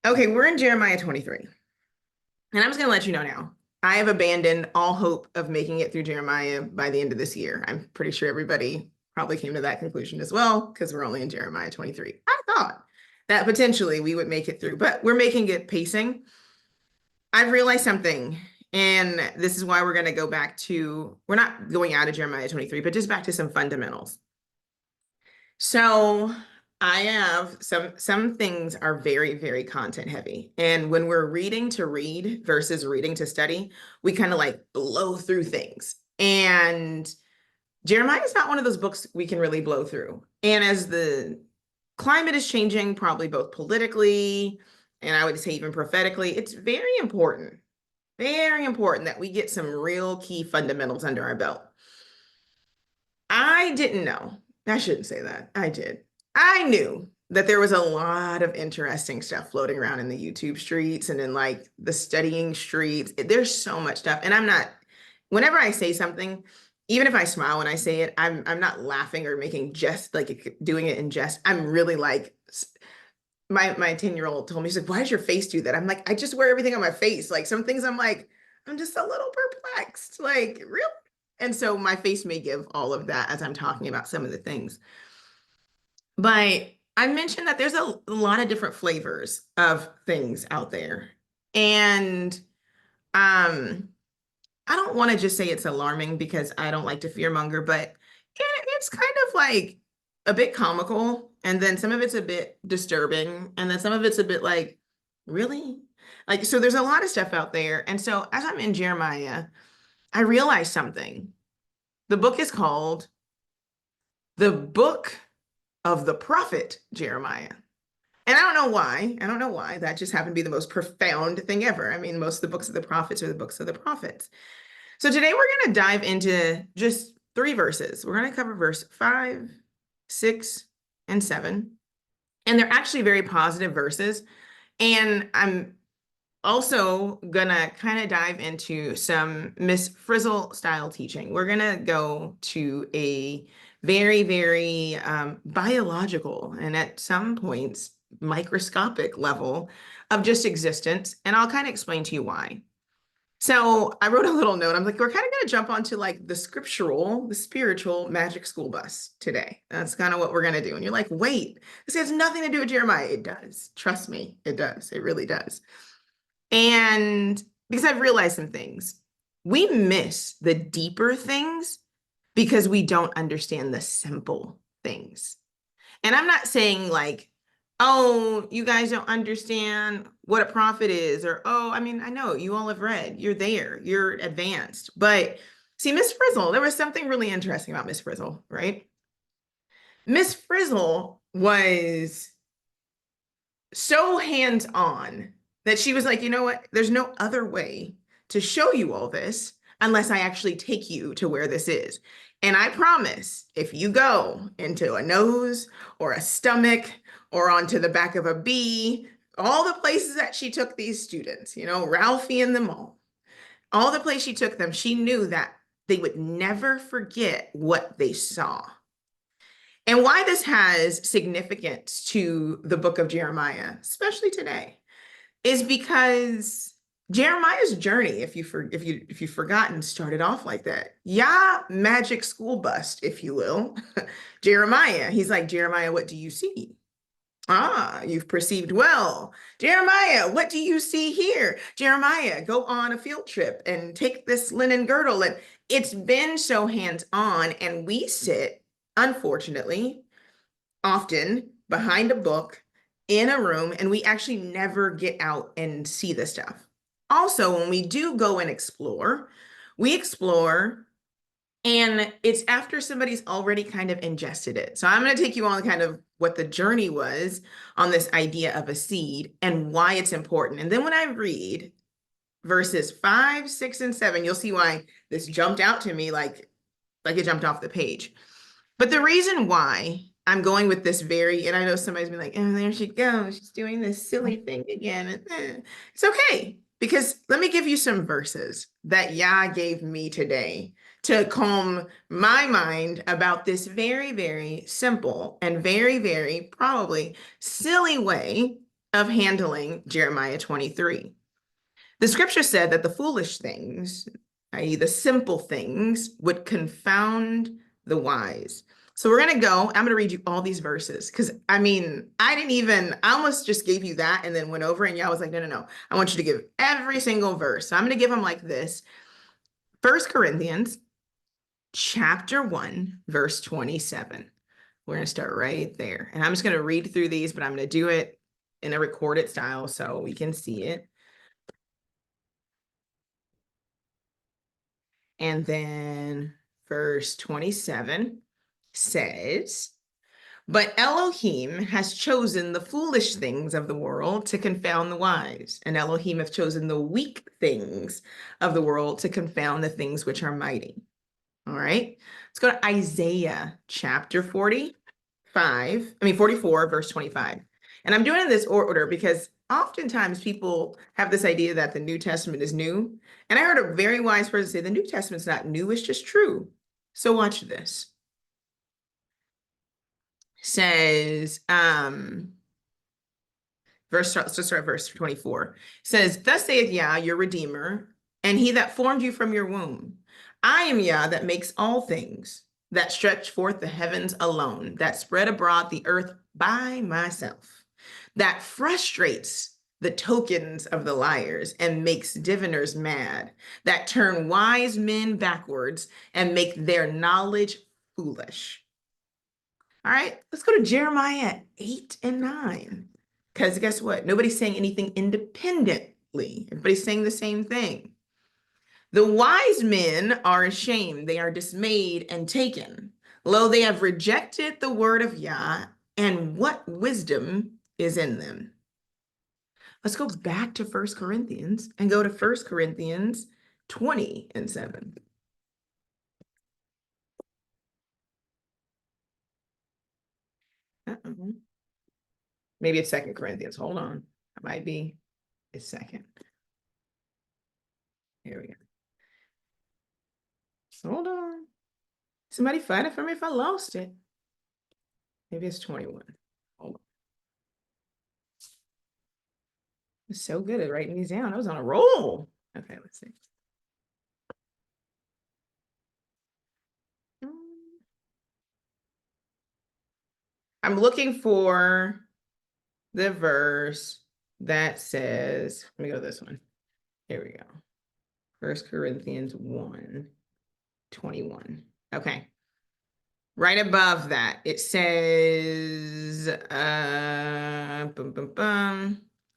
Okay, we're in Jeremiah 23. And I'm just going to let you know now. I have abandoned all hope of making it through Jeremiah by the end of this year. I'm pretty sure everybody probably came to that conclusion as well, because we're only in Jeremiah 23. I thought that potentially we would make it through, but we're making it pacing. I've realized something, and this is why we're going to go back to, we're not going out of Jeremiah 23, but just back to some fundamentals. So I have some things are very, very content heavy. And when we're reading to read versus reading to study, we kind of like blow through things. And Jeremiah is not one of those books we can really blow through. And as the climate is changing, probably both politically and I would say even prophetically, it's very important that we get some real key fundamentals under our belt. I didn't know. I shouldn't say that. I did. I knew that there was a lot of interesting stuff floating around in the YouTube streets and in like the studying streets. There's so much stuff. And I'm not, whenever I say something, even if I smile when I say it, I'm not laughing or making jest, like doing it in jest. I'm really like, my 10-year-old told me, she's like, why does your face do that? I'm like, I just wear everything on my face. Like some things I'm like, I'm just a little perplexed. Like, really? And so my face may give all of that as I'm talking about some of the things. But I mentioned that there's a lot of different flavors of things out there. And I don't want to just say it's alarming because I don't like to fearmonger, but it's kind of like a bit comical. And then some of it's a bit disturbing. And then some of it's a bit like, really? Like, so there's a lot of stuff out there. And so as I'm in Jeremiah, I realized something. The book is called The Book of the Prophet Jeremiah. And I don't know why. I don't know why. That just happened to be the most profound thing ever. I mean, most of the books of the prophets are the books of the prophets. So today we're going to dive into just 3 verses. We're going to cover verse 5, 6, and 7. And they're actually very positive verses. And I'm also gonna kind of dive into some Miss Frizzle style teaching. We're gonna go to a very, very biological and at some points microscopic level of just existence. And I'll kind of explain to you why. So I wrote a little note. I'm like, we're kind of going to jump onto like the scriptural, the spiritual magic school bus today. That's kind of what we're going to do. And you're like, wait, this has nothing to do with Jeremiah. It does. Trust me, it does. It really does. And because I've realized some things, we miss the deeper things because we don't understand the simple things. And I'm not saying like, oh, you guys don't understand what a prophet is, or oh, I mean, I know you all have read, you're there, you're advanced. But see, Miss Frizzle, there was something really interesting about Miss Frizzle, right? Miss Frizzle was so hands-on that she was like, you know what? There's no other way to show you all this unless I actually take you to where this is. And I promise, if you go into a nose or a stomach or onto the back of a bee, all the places that she took these students, you know, Ralphie and them all the places she took them, she knew that they would never forget what they saw. And why this has significance to the book of Jeremiah, especially today, is because Jeremiah's journey, if you've forgotten, started off like that. Yeah, magic school bust, if you will. Jeremiah, he's like, Jeremiah, what do you see? Ah, you've perceived well. Jeremiah, what do you see here? Jeremiah, go on a field trip and take this linen girdle. And it's been so hands-on, and we sit, unfortunately, often behind a book in a room, and we actually never get out and see the stuff. Also, when we do go and explore, we explore and it's after somebody's already kind of ingested it. So I'm going to take you on kind of what the journey was on this idea of a seed and why it's important. And then when I read verses 5, 6, and 7, you'll see why this jumped out to me like it jumped off the page. But the reason why I'm going with this and I know somebody's been like, oh, there she goes. She's doing this silly thing again. It's okay, because let me give you some verses that Yah gave me today to calm my mind about this very, very simple and very, very probably silly way of handling Jeremiah 23. The scripture said that the foolish things, i.e., the simple things, would confound the wise. So we're going to go, I'm going to read you all these verses because I almost just gave you that and then went over and y'all was like, no. I want you to give every single verse. So I'm going to give them like this. 1 Corinthians chapter 1, verse 27. We're going to start right there. And I'm just going to read through these, but I'm going to do it in a recorded style so we can see it. And then verse 27 says, but Elohim has chosen the foolish things of the world to confound the wise, and Elohim hath chosen the weak things of the world to confound the things which are mighty. All right, let's go to Isaiah chapter 44, verse 25. And I'm doing it in this order because oftentimes people have this idea that the New Testament is new. And I heard a very wise person say the New Testament's not new, it's just true. So watch this. Says, let's start at verse 24. Says, thus saith Yah, your Redeemer, and he that formed you from your womb. I am Yah that makes all things, that stretch forth the heavens alone, that spread abroad the earth by myself, that frustrates the tokens of the liars and makes diviners mad, that turn wise men backwards and make their knowledge foolish. All right, let's go to Jeremiah 8 and 9. Because guess what? Nobody's saying anything independently. Everybody's saying the same thing. The wise men are ashamed. They are dismayed and taken. Lo, they have rejected the word of Yah, and what wisdom is in them? Let's go back to 1 Corinthians and go to 1 Corinthians 20 and 7. Maybe it's 2 Corinthians. Hold on. It might be it's second. Here we go. Hold on. Somebody find it for me if I lost it. Maybe it's 21. Hold on. I'm so good at writing these down. I was on a roll. Okay, let's see. I'm looking for the verse that says, let me go to this one. Here we go. 1 Corinthians 1:21. Okay. Right above that, it says,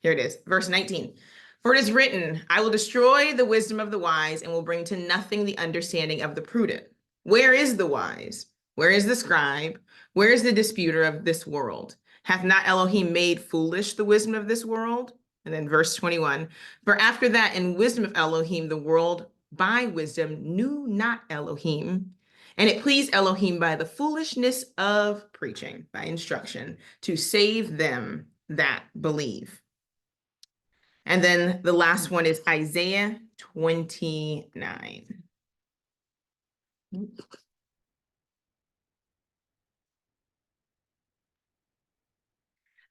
Here it is, verse 19. For it is written, I will destroy the wisdom of the wise and will bring to nothing the understanding of the prudent. Where is the wise? Where is the scribe? Where is the disputer of this world? Hath not Elohim made foolish the wisdom of this world? And then verse 21, for after that, in wisdom of Elohim, the world by wisdom knew not Elohim. And it pleased Elohim by the foolishness of preaching, by instruction, to save them that believe. And then the last one is Isaiah 29.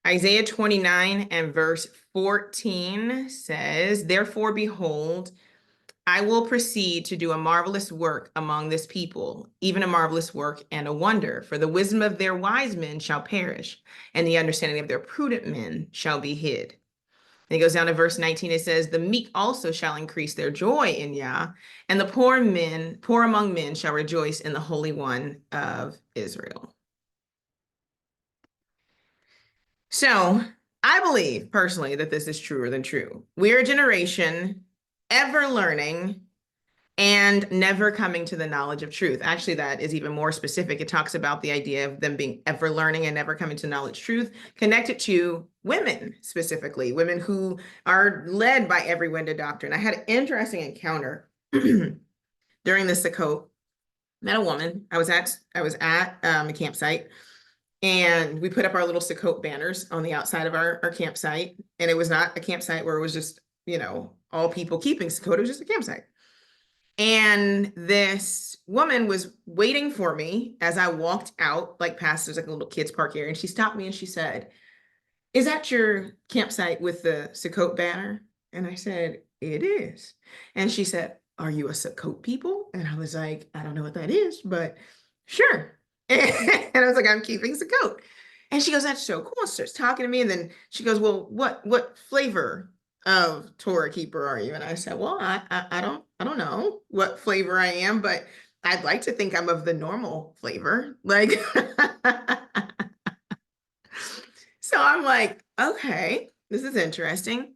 Isaiah 29 and verse 14 says, therefore, behold, I will proceed to do a marvelous work among this people, even a marvelous work and a wonder. For the wisdom of their wise men shall perish, and the understanding of their prudent men shall be hid. And it goes down to verse 19. It says, the meek also shall increase their joy in Yah, and the poor among men shall rejoice in the Holy One of Israel. So I believe personally that this is truer than true. We're a generation ever learning and never coming to the knowledge of truth. Actually, that is even more specific. It talks about the idea of them being ever learning and never coming to knowledge truth, connected to women specifically, women who are led by every wind of doctrine. I had an interesting encounter during the Sukkot. Met a woman. I was at a campsite, and we put up our little Sukkot banners on the outside of our campsite. And it was not a campsite where it was just, all people keeping Sukkot. It was just a campsite. And this woman was waiting for me as I walked out, like past, there's like a little kids park area. And she stopped me and she said, is that your campsite with the Sukkot banner? And I said, it is. And she said, are you a Sukkot people? And I was like, I don't know what that is, but sure. And I was like, I'm keeping Sukkot. And she goes, that's so cool. And starts talking to me. And then she goes, well, what flavor of Torah keeper are you? And I said, well, I don't know what flavor I am, but I'd like to think I'm of the normal flavor. Like, so I'm like, okay, this is interesting.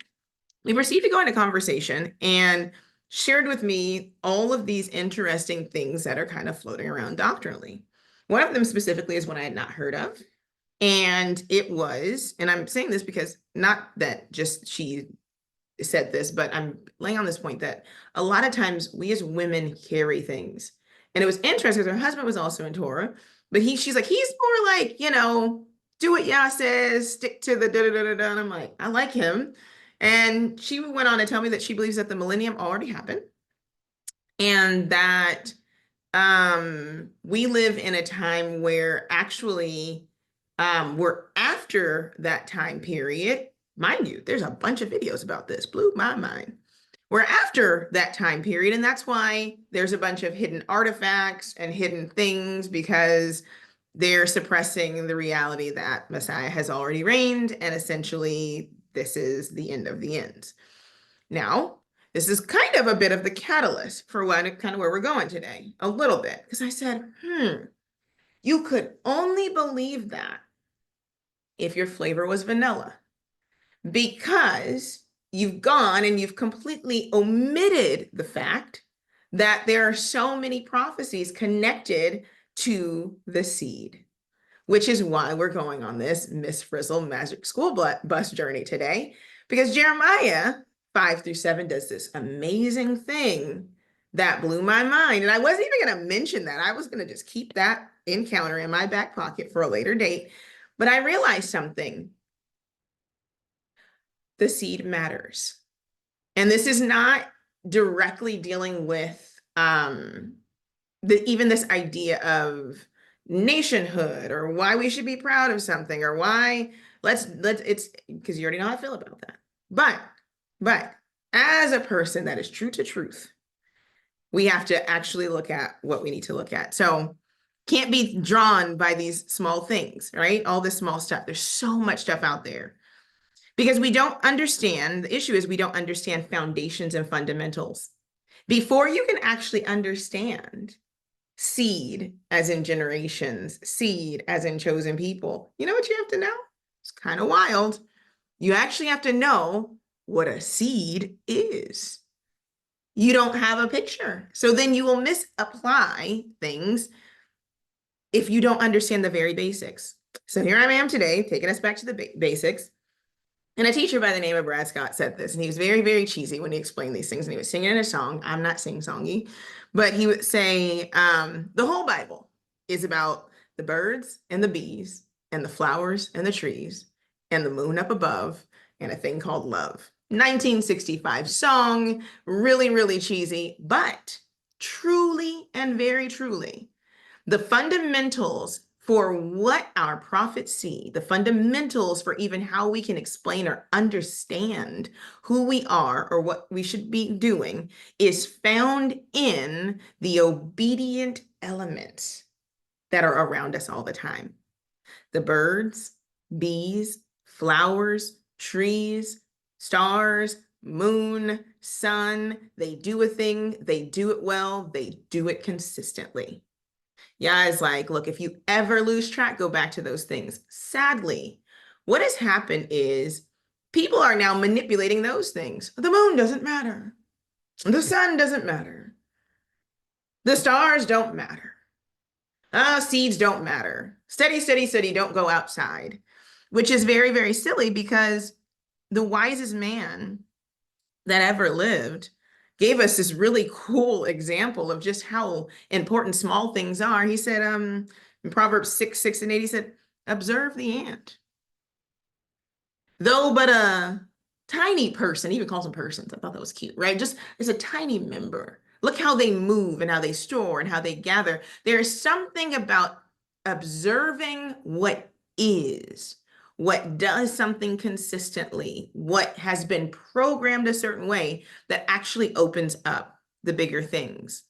We proceeded to go into conversation and shared with me all of these interesting things that are kind of floating around doctrinally. One of them specifically is one I had not heard of. And it was, and I'm saying this because not that just she said this, but I'm laying on this point that a lot of times we as women carry things. And it was interesting because her husband was also in Torah, but she's like, he's more like, do what Yah says, stick to the da da da da da. And I'm like, I like him. And she went on to tell me that she believes that the millennium already happened and that we live in a time where actually we're after that time period. Mind you, there's a bunch of videos about this, blew my mind. We're after that time period, and that's why there's a bunch of hidden artifacts and hidden things because they're suppressing the reality that Messiah has already reigned, and essentially this is the end of the ends. Now, this is kind of a bit of the catalyst for kind of where we're going today, a little bit, because I said, you could only believe that if your flavor was vanilla, because you've gone and you've completely omitted the fact that there are so many prophecies connected to the seed, which is why we're going on this Miss Frizzle Magic School Bus journey today, because Jeremiah 5-7 does this amazing thing that blew my mind. And I wasn't even going to mention that. I was going to just keep that encounter in my back pocket for a later date. But I realized something. The seed matters. And this is not directly dealing with even this idea of nationhood or why we should be proud of something or why it's because you already know how I feel about that. But as a person that is true to truth, we have to actually look at what we need to look at. So can't be drawn by these small things, right? All this small stuff. There's so much stuff out there because we don't understand. The issue is we don't understand foundations and fundamentals. Before you can actually understand seed as in generations, seed as in chosen people, you know what you have to know? It's kind of wild. You actually have to know what a seed is. You don't have a picture. So then you will misapply things if you don't understand the very basics. So here I am today, taking us back to the basics. And a teacher by the name of Brad Scott said this, and he was very, very cheesy when he explained these things. And he was singing in a song. I'm not sing-songy, but he would say the whole Bible is about the birds and the bees and the flowers and the trees and the moon up above and a thing called love. 1965 song, really, really cheesy, but truly and very truly, the fundamentals for what our prophets see, the fundamentals for even how we can explain or understand who we are or what we should be doing is found in the obedient elements that are around us all the time. The birds, bees, flowers, trees, stars, moon, sun, they do a thing, they do it well, they do it consistently. Yeah, it's like, look, if you ever lose track, go back to those things. Sadly, what has happened is people are now manipulating those things. The moon doesn't matter. The sun doesn't matter. The stars don't matter. Seeds don't matter. Steady, steady, steady, don't go outside, which is very, very silly because the wisest man that ever lived gave us this really cool example of just how important small things are. He said, in Proverbs 6:6-8, he said, observe the ant. Though but a tiny person, he even calls them persons. I thought that was cute, right? Just as a tiny member. Look how they move and how they store and how they gather. There's something about observing what is what does something consistently, what has been programmed a certain way that actually opens up the bigger things.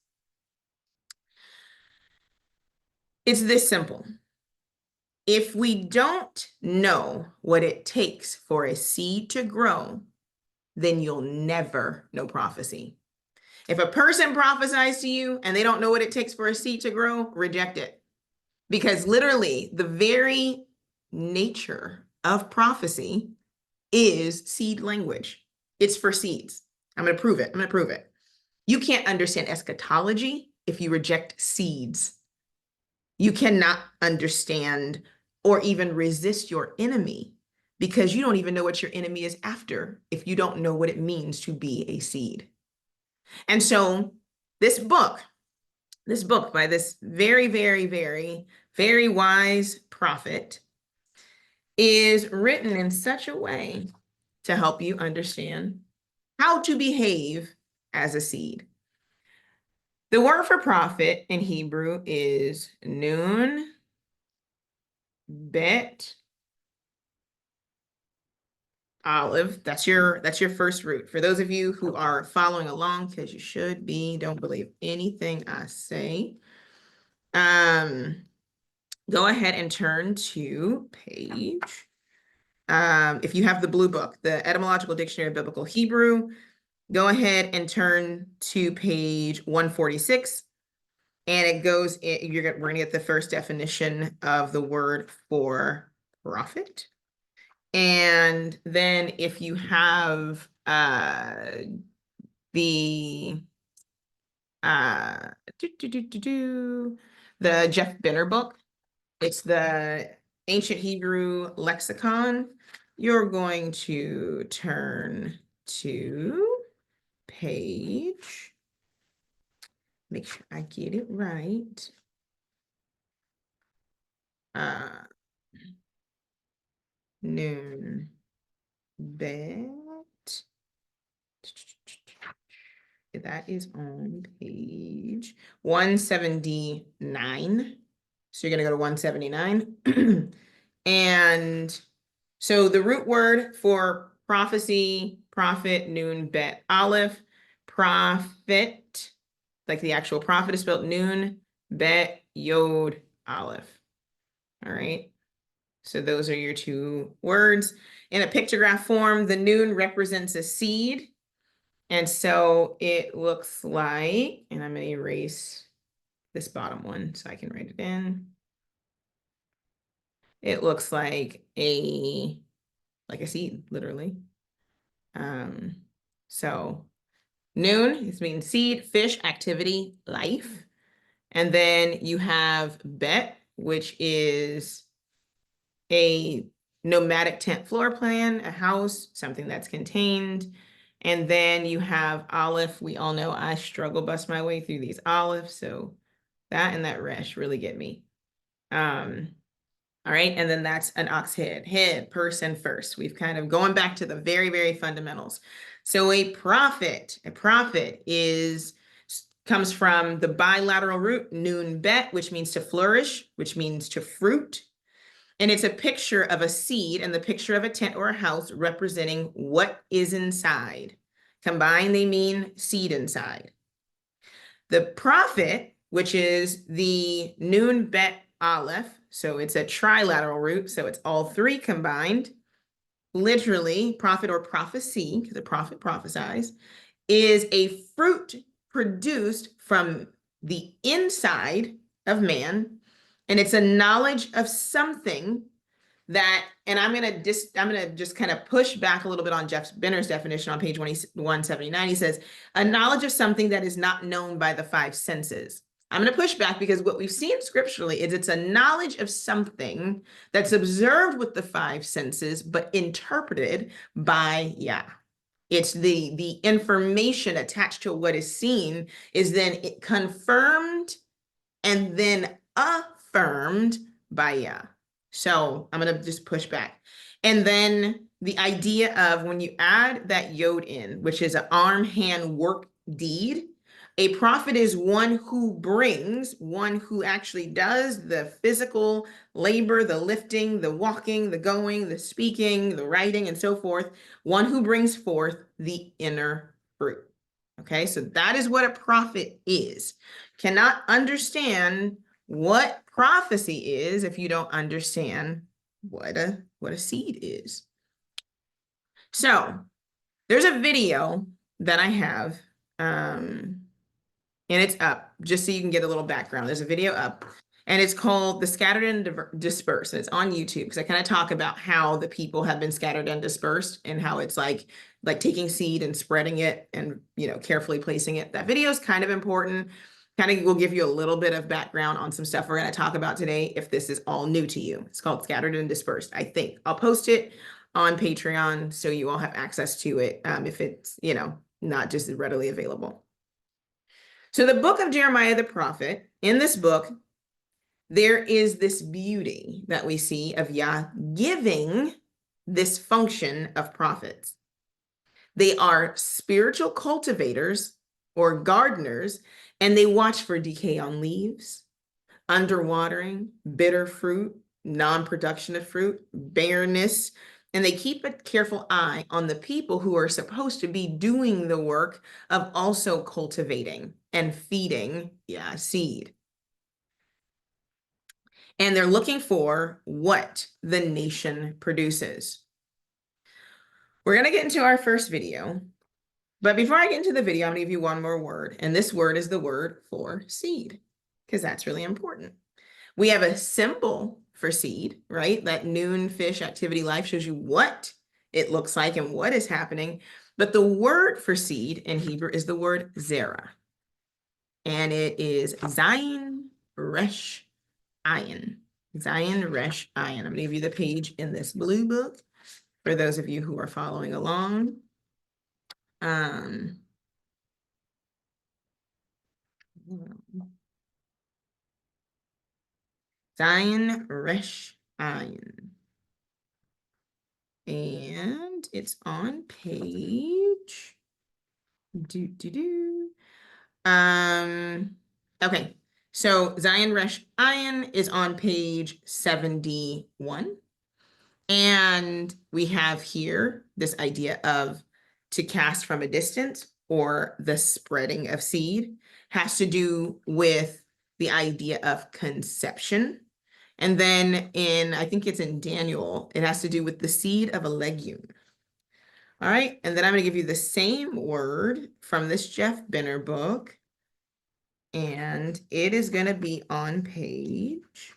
It's this simple. If we don't know what it takes for a seed to grow, then you'll never know prophecy. If a person prophesies to you and they don't know what it takes for a seed to grow, reject it. Because literally the very nature of prophecy is seed language. It's for seeds. I'm going to prove it. I'm going to prove it. You can't understand eschatology if you reject seeds. You cannot understand or even resist your enemy because you don't even know what your enemy is after if you don't know what it means to be a seed. And so this book by this very, very, very, very wise prophet is written in such a way to help you understand how to behave as a seed. The word for prophet in Hebrew is nun, bet, olive. That's your first root. For those of you who are following along, because you should be, don't believe anything I say. Go ahead and turn to page. If you have the blue book, the Etymological Dictionary of Biblical Hebrew, go ahead and turn to page 146. And it goes in, we're gonna get the first definition of the word for prophet. And then if you have the Jeff Benner book, it's the Ancient Hebrew Lexicon, you're going to turn to page, make sure I get it right. Noon, bet. That is on page 179. So you're going to go to 179. And so the root word for prophecy, prophet, noon, bet, aleph, prophet, like the actual prophet is spelled noon, bet, yod, aleph. All right. So those are your two words. In a pictograph form, the noon represents a seed. And so it looks like, and I'm going to erase this bottom one so I can write it in. It looks like a seed, literally. So noon, it means seed, fish, activity, life. And then you have bet, which is a nomadic tent floor plan, a house, something that's contained. And then you have aleph. We all know I struggle bust my way through these aleph. So that and that resh really get me. All right. And then that's an ox head, person first. We've kind of going back to the very, very fundamentals. So a prophet comes from the bilateral root nun bet, which means to flourish, which means to fruit. And it's a picture of a seed and the picture of a tent or a house representing what is inside. Combined, they mean seed inside. The prophet, which is the nun bet aleph, so it's a trilateral root, so it's all three combined. Literally, prophet or prophecy, because the prophet prophesies, is a fruit produced from the inside of man. And it's a knowledge of something that, and I'm gonna just kind of push back a little bit on Jeff Benner's definition on page 179. He says, a knowledge of something that is not known by the five senses. I'm gonna push back because what we've seen scripturally is it's a knowledge of something that's observed with the five senses, but interpreted by Yah. It's the information attached to what is seen is then confirmed and then affirmed by Yah. So I'm going to just push back. And then the idea of when you add that yod in, which is an arm, hand, work, deed, A prophet is one who actually does the physical labor, the lifting, the walking, the going, the speaking, the writing, and so forth. One who brings forth the inner fruit. Okay, so that is what a prophet is. Cannot understand what prophecy is if you don't understand what a seed is. So there's a video that I have, and it's up just so you can get a little background. There's a video up, and it's called The Scattered and Dispersed. And it's on YouTube because I kind of talk about how the people have been scattered and dispersed and how it's like taking seed and spreading it and, carefully placing it. That video is kind of important. Kind of will give you a little bit of background on some stuff we're going to talk about today if this is all new to you. It's called Scattered and Dispersed, I think. I'll post it on Patreon so you all have access to it if it's, not just readily available. So the book of Jeremiah the prophet, in this book, there is this beauty that we see of Yah giving this function of prophets. They are spiritual cultivators or gardeners, and they watch for decay on leaves, underwatering, bitter fruit, non-production of fruit, barrenness, and they keep a careful eye on the people who are supposed to be doing the work of also cultivating and feeding seed. And they're looking for what the nation produces. We're going to get into our first video. But before I get into the video, I'm going to give you one more word. And this word is the word for seed, because that's really important. We have a symbol for seed, right? That noon fish activity life shows you what it looks like and what is happening. But the word for seed in Hebrew is the word zera. And it is Zayin Resh Ayin. Zayin Resh Ayin. I'm going to give you the page in this blue book for those of you who are following along. Zayin Resh Ayin. And it's on page okay, so Zayin Resh Ayin is on page 71. And we have here this idea of to cast from a distance, or the spreading of seed, has to do with the idea of conception. And then I think it's in Daniel, it has to do with the seed of a legume. All right, and then I'm going to give you the same word from this Jeff Benner book. And it is going to be on page.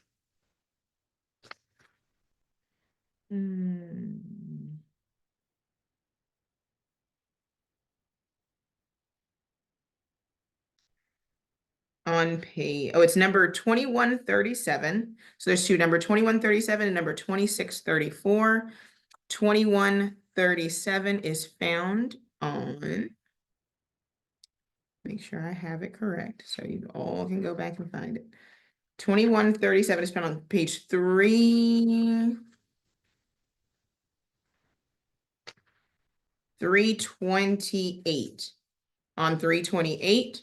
On page, it's number 2137. So there's two, number 2137 and number 2634. 2137 is found on, make sure I have it correct so you all can go back and find it. 2137 is found on page 328. On 328.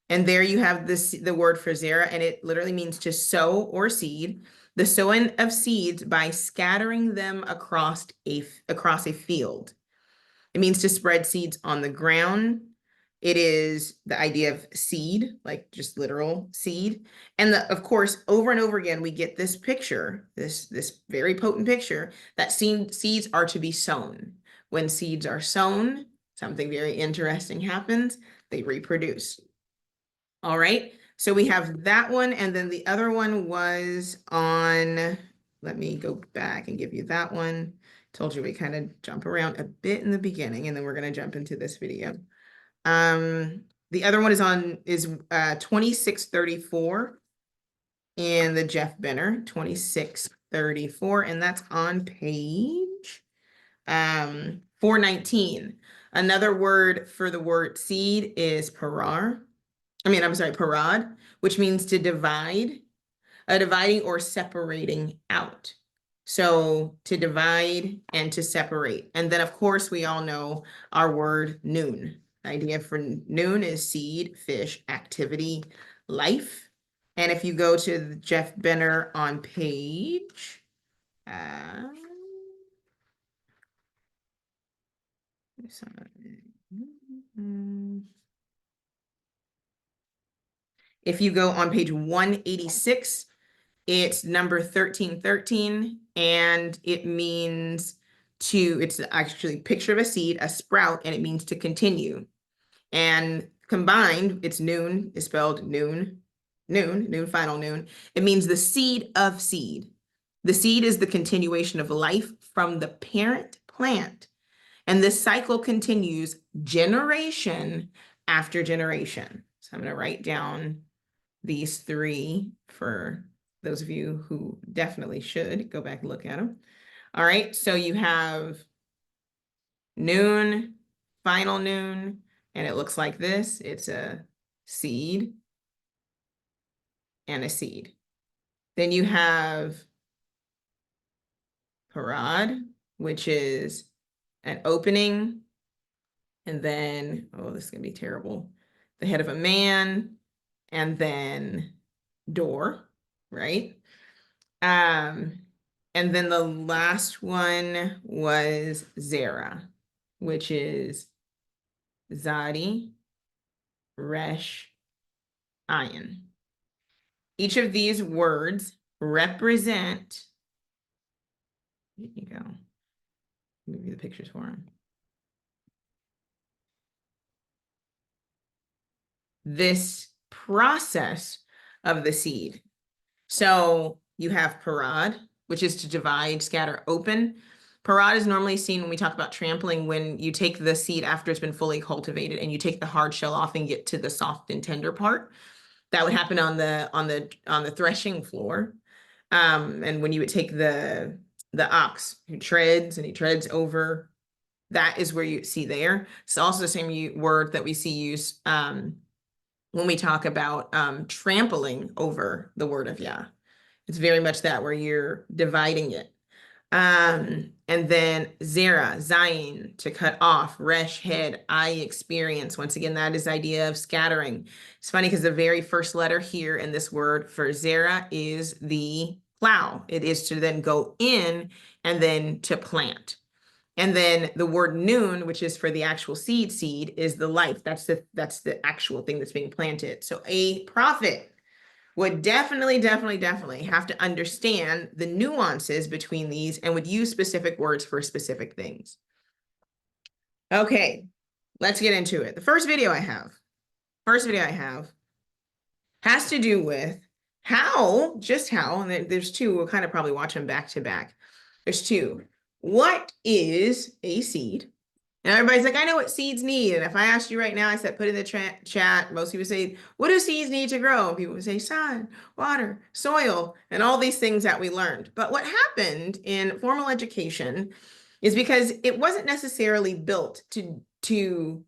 And there you have the word for zera, and it literally means to sow or seed. The sowing of seeds by scattering them across a field. It means to spread seeds on the ground. It is the idea of seed, like just literal seed. And of course, over and over again, we get this picture, this very potent picture that seeds are to be sown. When seeds are sown, something very interesting happens. They reproduce. All right, so we have that one, and then the other one was on, let me go back and give you that one. Told you we kind of jump around a bit in the beginning, and then we're going to jump into this video. The other one is 2634 in the Jeff Benner, 2634, and that's on page 419. Another word for the word seed is parad, which means to divide, dividing or separating out. So to divide and to separate. And then of course we all know our word noon. The idea for noon is seed, fish, activity, life. And if you go to Jeff Benner on page, if you go on page 186, it's number 1313, and it means it's actually a picture of a seed, a sprout, and it means to continue. And combined, it's noon, is spelled noon, final noon. It means the seed of seed. The seed is the continuation of life from the parent plant. And this cycle continues generation after generation. So I'm going to write down these three for those of you who definitely should go back and look at them. All right, so you have noon, final noon, and it looks like this. It's a seed and a seed. Then you have parad, which is an opening, and then, oh, this is gonna be terrible, the head of a man, and then door, right? And then the last one was Zera, which is Zadi, Resh, Ayin. Each of these words represent, here you go, give you the pictures for them. This process of the seed. So you have parad, which is to divide, scatter, open. Parad is normally seen when we talk about trampling, when you take the seed after it's been fully cultivated and you take the hard shell off and get to the soft and tender part. That would happen on the threshing floor. And when you would take the ox who treads and he treads over, that is where you see there. It's also the same word that we see used when we talk about trampling over the word of Yah. It's very much that, where you're dividing it. And then Zera, Zayin, to cut off, Resh, head, I, experience. Once again, that is the idea of scattering. It's funny because the very first letter here in this word for Zera is the plow. It is to then go in and then to plant. And then the word noon, which is for the actual seed, is the life. That's the actual thing that's being planted. So a prophet would definitely have to understand the nuances between these and would use specific words for specific things. Okay, let's get into it. The first video I have has to do with just how, and there's two, we'll kind of probably watch them back to back. There's two. What is a seed? And everybody's like, I know what seeds need. And if I asked you right now, I said, put in the chat, most people say, what do seeds need to grow? People would say sun, water, soil, and all these things that we learned. But what happened in formal education is, because it wasn't necessarily built to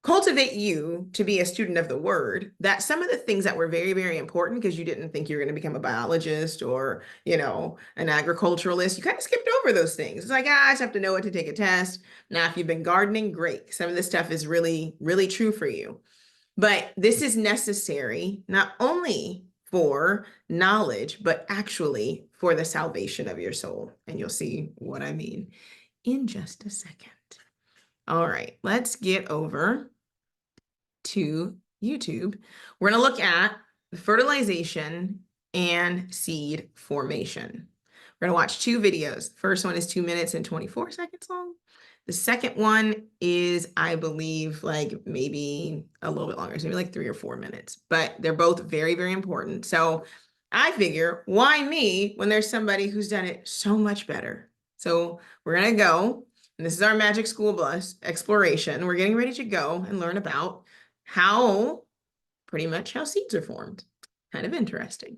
cultivate you to be a student of the word, that some of the things that were very, very important, because you didn't think you were going to become a biologist or, an agriculturalist, you kind of skipped over those things. It's like, I just have to know what to take a test. Now, if you've been gardening, great. Some of this stuff is really, really true for you. But this is necessary not only for knowledge, but actually for the salvation of your soul. And you'll see what I mean in just a second. All right, let's get over to YouTube. We're going to look at fertilization and seed formation. We're going to watch two videos. The first one is 2 minutes and 24 seconds long. The second one is, I believe, like maybe a little bit longer, so maybe like 3 or 4 minutes, but they're both very, very important. So I figure, why me when there's somebody who's done it so much better? So we're going to go, and this is our Magic School Bus exploration. We're getting ready to go and learn about pretty much how seeds are formed. Kind of interesting.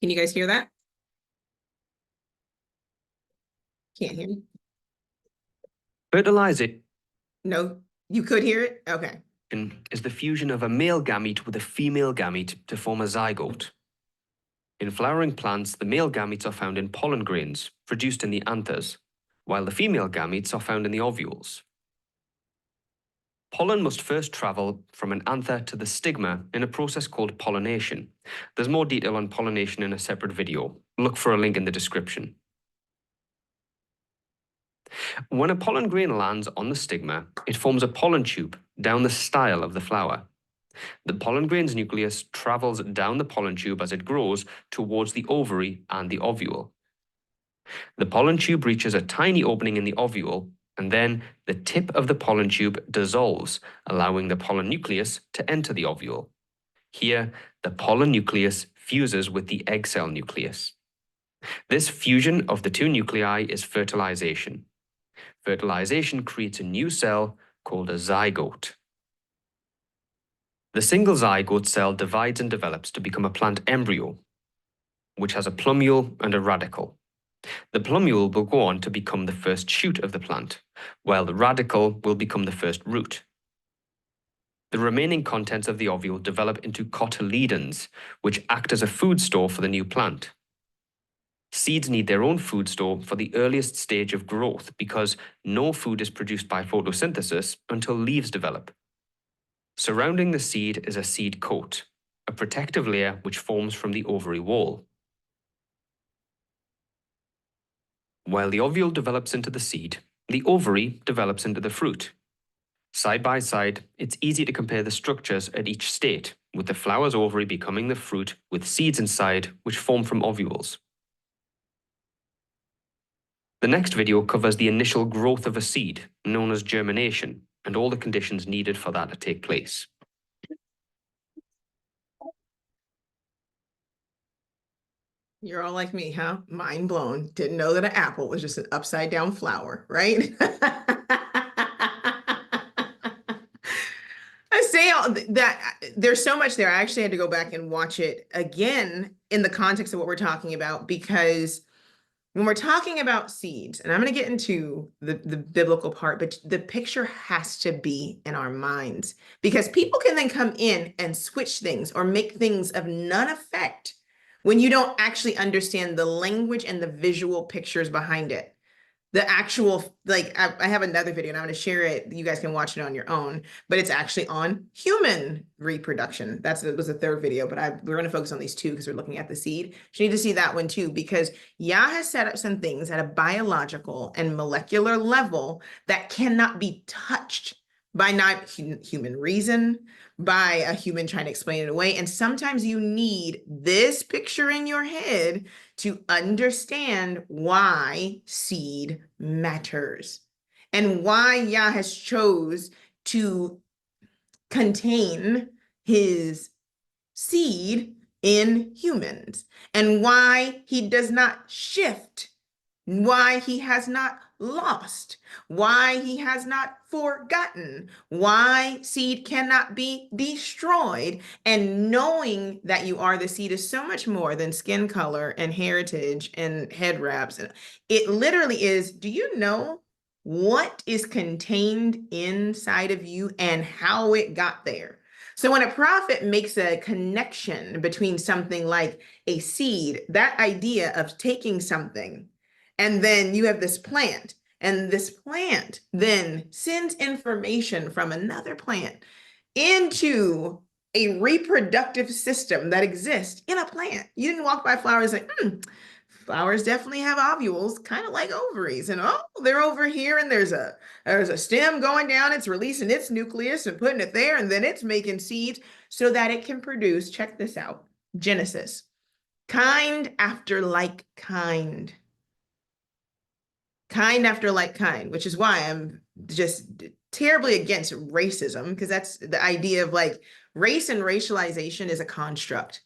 Can you guys hear that? Can't hear me. Fertilization. No, you could hear it? Okay. Is the fusion of a male gamete with a female gamete to form a zygote. In flowering plants, the male gametes are found in pollen grains, produced in the anthers, while the female gametes are found in the ovules, Pollen must first travel from an anther to the stigma in a process called pollination. There's more detail on pollination in a separate video. Look for a link in the description. When a pollen grain lands on the stigma, it forms a pollen tube down the style of the flower. The pollen grain's nucleus travels down the pollen tube as it grows towards the ovary and the ovule. The pollen tube reaches a tiny opening in the ovule, and then the tip of the pollen tube dissolves, allowing the pollen nucleus to enter the ovule. Here, the pollen nucleus fuses with the egg cell nucleus. This fusion of the two nuclei is fertilization. Fertilization creates a new cell called a zygote. The single zygote cell divides and develops to become a plant embryo, which has a plumule and a radicle. The plumule will go on to become the first shoot of the plant, while the radicle will become the first root. The remaining contents of the ovule develop into cotyledons, which act as a food store for the new plant. Seeds need their own food store for the earliest stage of growth because no food is produced by photosynthesis until leaves develop. Surrounding the seed is a seed coat, a protective layer which forms from the ovary wall. While the ovule develops into the seed, the ovary develops into the fruit. Side by side, it's easy to compare the structures at each state, with the flower's ovary becoming the fruit with seeds inside which form from ovules. The next video covers the initial growth of a seed, known as germination, and all the conditions needed for that to take place. You're all like me, huh? Mind blown. Didn't know that an apple was just an upside down flower, right? I say all that there's so much there. I actually had to go back and watch it again in the context of what we're talking about, because when we're talking about seeds, and I'm going to get into the biblical part, but the picture has to be in our minds, because people can then come in and switch things or make things of none effect when you don't actually understand the language and the visual pictures behind it. The actual, like, I have another video and I'm going to share it. You guys can watch it on your own, but it's actually on human reproduction. It was the third video, but we're going to focus on these two because we're looking at the seed. You need to see that one too, because Yah has set up some things at a biological and molecular level that cannot be touched by not human reason, by a human trying to explain it away. And sometimes you need this picture in your head to understand why seed matters and why Yah has chose to contain his seed in humans, and why he does not shift, why he has not lost, why he has not forgotten, why seed cannot be destroyed. And knowing that you are the seed is so much more than skin color and heritage and head wraps. It literally is, do you know what is contained inside of you and how it got there? So when a prophet makes a connection between something like a seed, that idea of taking something, and then you have this plant, and this plant then sends information from another plant into a reproductive system that exists in a plant. You didn't walk by flowers and say, flowers definitely have ovules, kind of like ovaries. And oh, they're over here, and there's a stem going down, it's releasing its nucleus and putting it there, and then it's making seeds so that it can produce, check this out, Genesis, kind after like kind. Kind after like kind, which is why I'm just terribly against racism, because that's the idea of like race and racialization is a construct.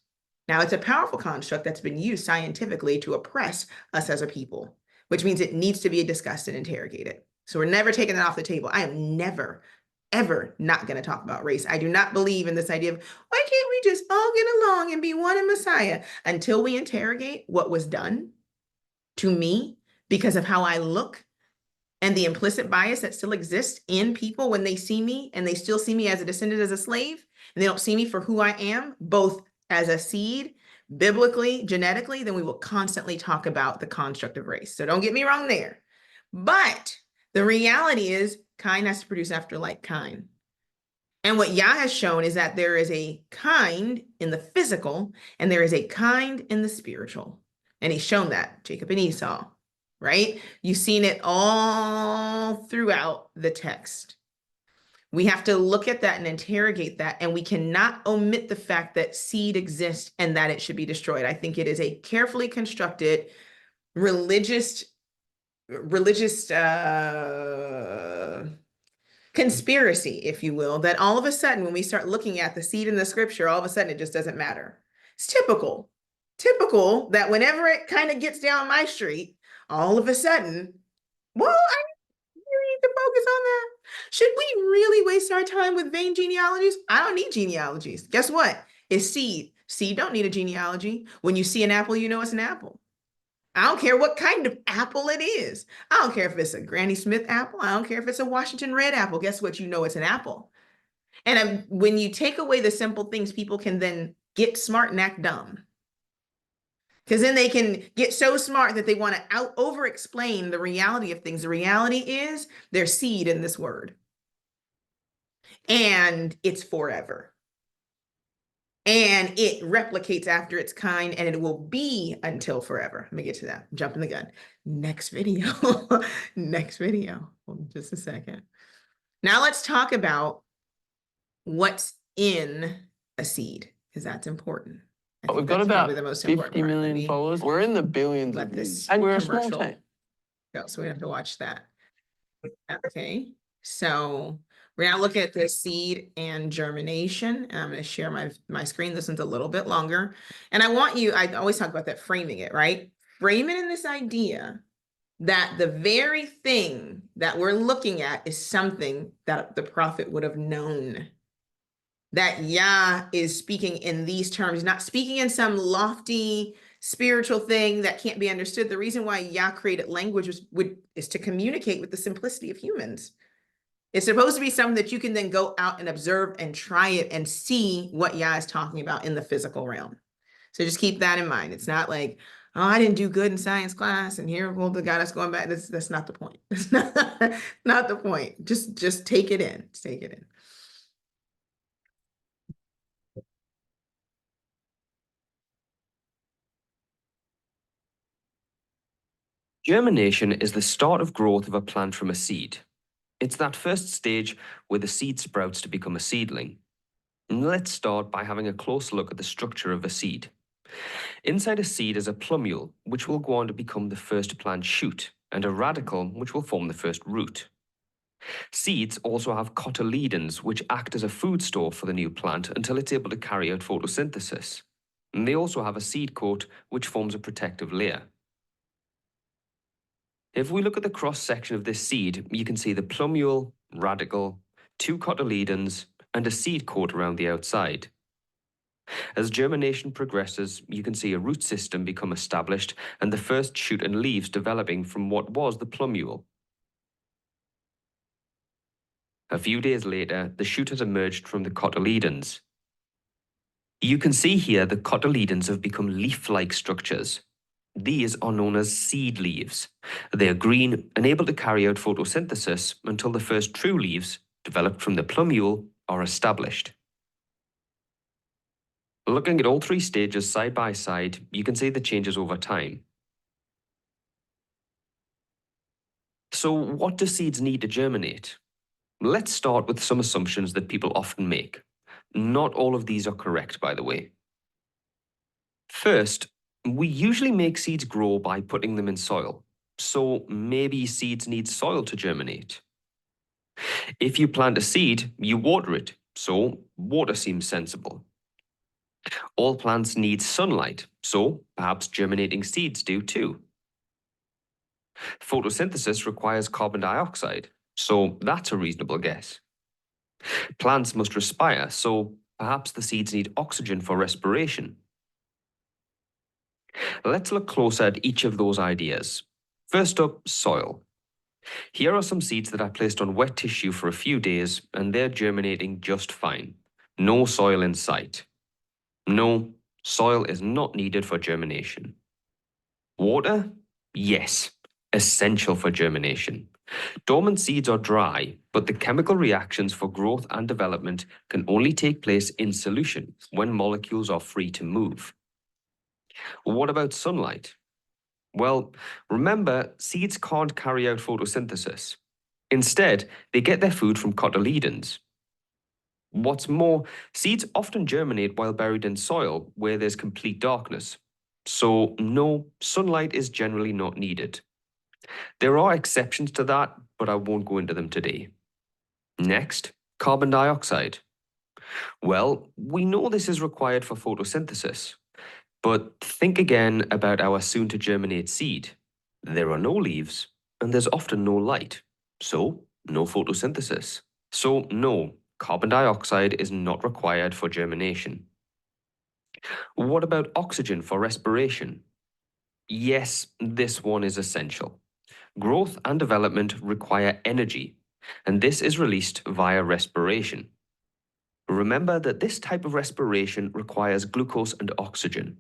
Now, it's a powerful construct that's been used scientifically to oppress us as a people, which means it needs to be discussed and interrogated. So we're never taking that off the table. I am never, ever not going to talk about race. I do not believe in this idea of why can't we just all get along and be one in Messiah until we interrogate what was done to me because of how I look and the implicit bias that still exists in people when they see me, and they still see me as a descendant, as a slave, and they don't see me for who I am, both as a seed, biblically, genetically, then we will constantly talk about the construct of race. So don't get me wrong there. But the reality is kind has to produce after like kind. And what Yah has shown is that there is a kind in the physical and there is a kind in the spiritual. And he's shown that, Jacob and Esau, right? You've seen it all throughout the text. We have to look at that and interrogate that, and we cannot omit the fact that seed exists and that it should be destroyed. I think it is a carefully constructed religious conspiracy, if you will, that all of a sudden, when we start looking at the seed in the scripture, all of a sudden it just doesn't matter. It's typical that whenever it kind of gets down my street, all of a sudden, well, I really need to focus on that. Should we really waste our time with vain genealogies? I don't need genealogies. Guess what? It's seed. Seed don't need a genealogy. When you see an apple, you know it's an apple. I don't care what kind of apple it is. I don't care if it's a Granny Smith apple. I don't care if it's a Washington red apple. Guess what? You know it's an apple. And when you take away the simple things, people can then get smart and act dumb. Because then they can get so smart that they want to over-explain the reality of things. The reality is there's seed in this word. And it's forever. And it replicates after its kind, and it will be until forever. Let me get to that. I'm jumping the gun. Next video. Next video. Hold on just a second. Now let's talk about what's in a seed, because that's important. We've got about the most 50 million followers. We're in the billions let of this views. And we're a small commercial team. go, so we have to watch that. Okay, so we're gonna look at the seed and germination. And I'm gonna share my screen. This one's a little bit longer. And I always talk about that, framing it, right? Frame it in this idea that the very thing that we're looking at is something that the prophet would have known. That Yah is speaking in these terms, not speaking in some lofty spiritual thing that can't be understood. The reason why Yah created language is to communicate with the simplicity of humans. It's supposed to be something that you can then go out and observe and try it and see what Yah is talking about in the physical realm. So just keep that in mind. It's not like, oh, I didn't do good in science class, and here, well, the guy that's going back. That's not the point. That's not the point. Just take it in. Just take it in. Germination is the start of growth of a plant from a seed. It's that first stage where the seed sprouts to become a seedling. And let's start by having a close look at the structure of a seed. Inside a seed is a plumule, which will go on to become the first plant shoot, and a radicle, which will form the first root. Seeds also have cotyledons, which act as a food store for the new plant until it's able to carry out photosynthesis. And they also have a seed coat, which forms a protective layer. If we look at the cross-section of this seed, you can see the plumule, radicle, 2 cotyledons, and a seed coat around the outside. As germination progresses, you can see a root system become established and the first shoot and leaves developing from what was the plumule. A few days later, the shoot has emerged from the cotyledons. You can see here the cotyledons have become leaf-like structures. These are known as seed leaves. They are green and able to carry out photosynthesis until the first true leaves, developed from the plumule, are established. Looking at all 3 stages side by side, you can see the changes over time. So what do seeds need to germinate? Let's start with some assumptions that people often make. Not all of these are correct, by the way. First, we usually make seeds grow by putting them in soil, so maybe seeds need soil to germinate. If you plant a seed, you water it, so water seems sensible. All plants need sunlight, so perhaps germinating seeds do too. Photosynthesis requires carbon dioxide, so that's a reasonable guess. Plants must respire, so perhaps the seeds need oxygen for respiration. Let's look closer at each of those ideas. First up, soil. Here are some seeds that I placed on wet tissue for a few days, and they're germinating just fine. No soil in sight. No, soil is not needed for germination. Water? Yes. essential for germination. Dormant seeds are dry, but the chemical reactions for growth and development can only take place in solution when molecules are free to move. What about sunlight? Well, remember, seeds can't carry out photosynthesis. Instead, they get their food from cotyledons. What's more, seeds often germinate while buried in soil where there's complete darkness. So, no, sunlight is generally not needed. There are exceptions to that, but I won't go into them today. Next, carbon dioxide. Well, we know this is required for photosynthesis, but think again about our soon-to-germinate seed. There are no leaves, and there's often no light, so no photosynthesis. So no, carbon dioxide is not required for germination. What about oxygen for respiration? Yes, this one is essential. Growth and development require energy, and this is released via respiration. Remember that this type of respiration requires glucose and oxygen.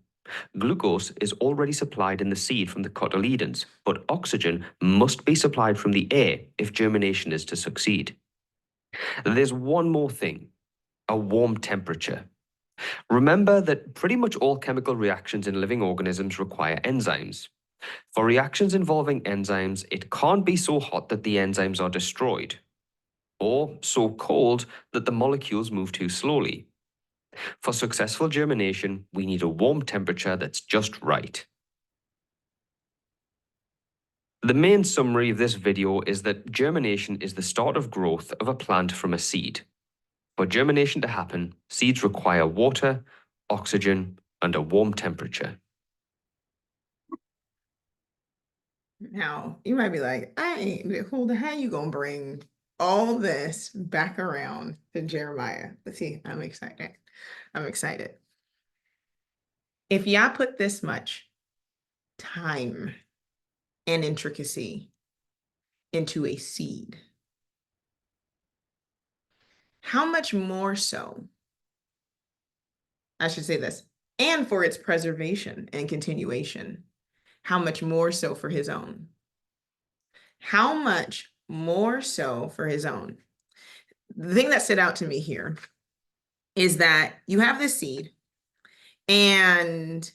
Glucose is already supplied in the seed from the cotyledons, but oxygen must be supplied from the air if germination is to succeed. There's one more thing, a warm temperature. Remember that pretty much all chemical reactions in living organisms require enzymes. For reactions involving enzymes, it can't be so hot that the enzymes are destroyed, or so cold that the molecules move too slowly. For successful germination, we need a warm temperature that's just right. The main summary of this video is that germination is the start of growth of a plant from a seed. For germination to happen, seeds require water, oxygen, and a warm temperature. Now, you might be like, hold on, how you gonna bring all this back around to Jeremiah? Let's see, I'm excited. I'm excited. If y'all put this much time and intricacy into a seed, how much more so, I should say this, and for its preservation and continuation, how much more so for his own? How much more so for his own? The thing that stood out to me here is that you have this seed, and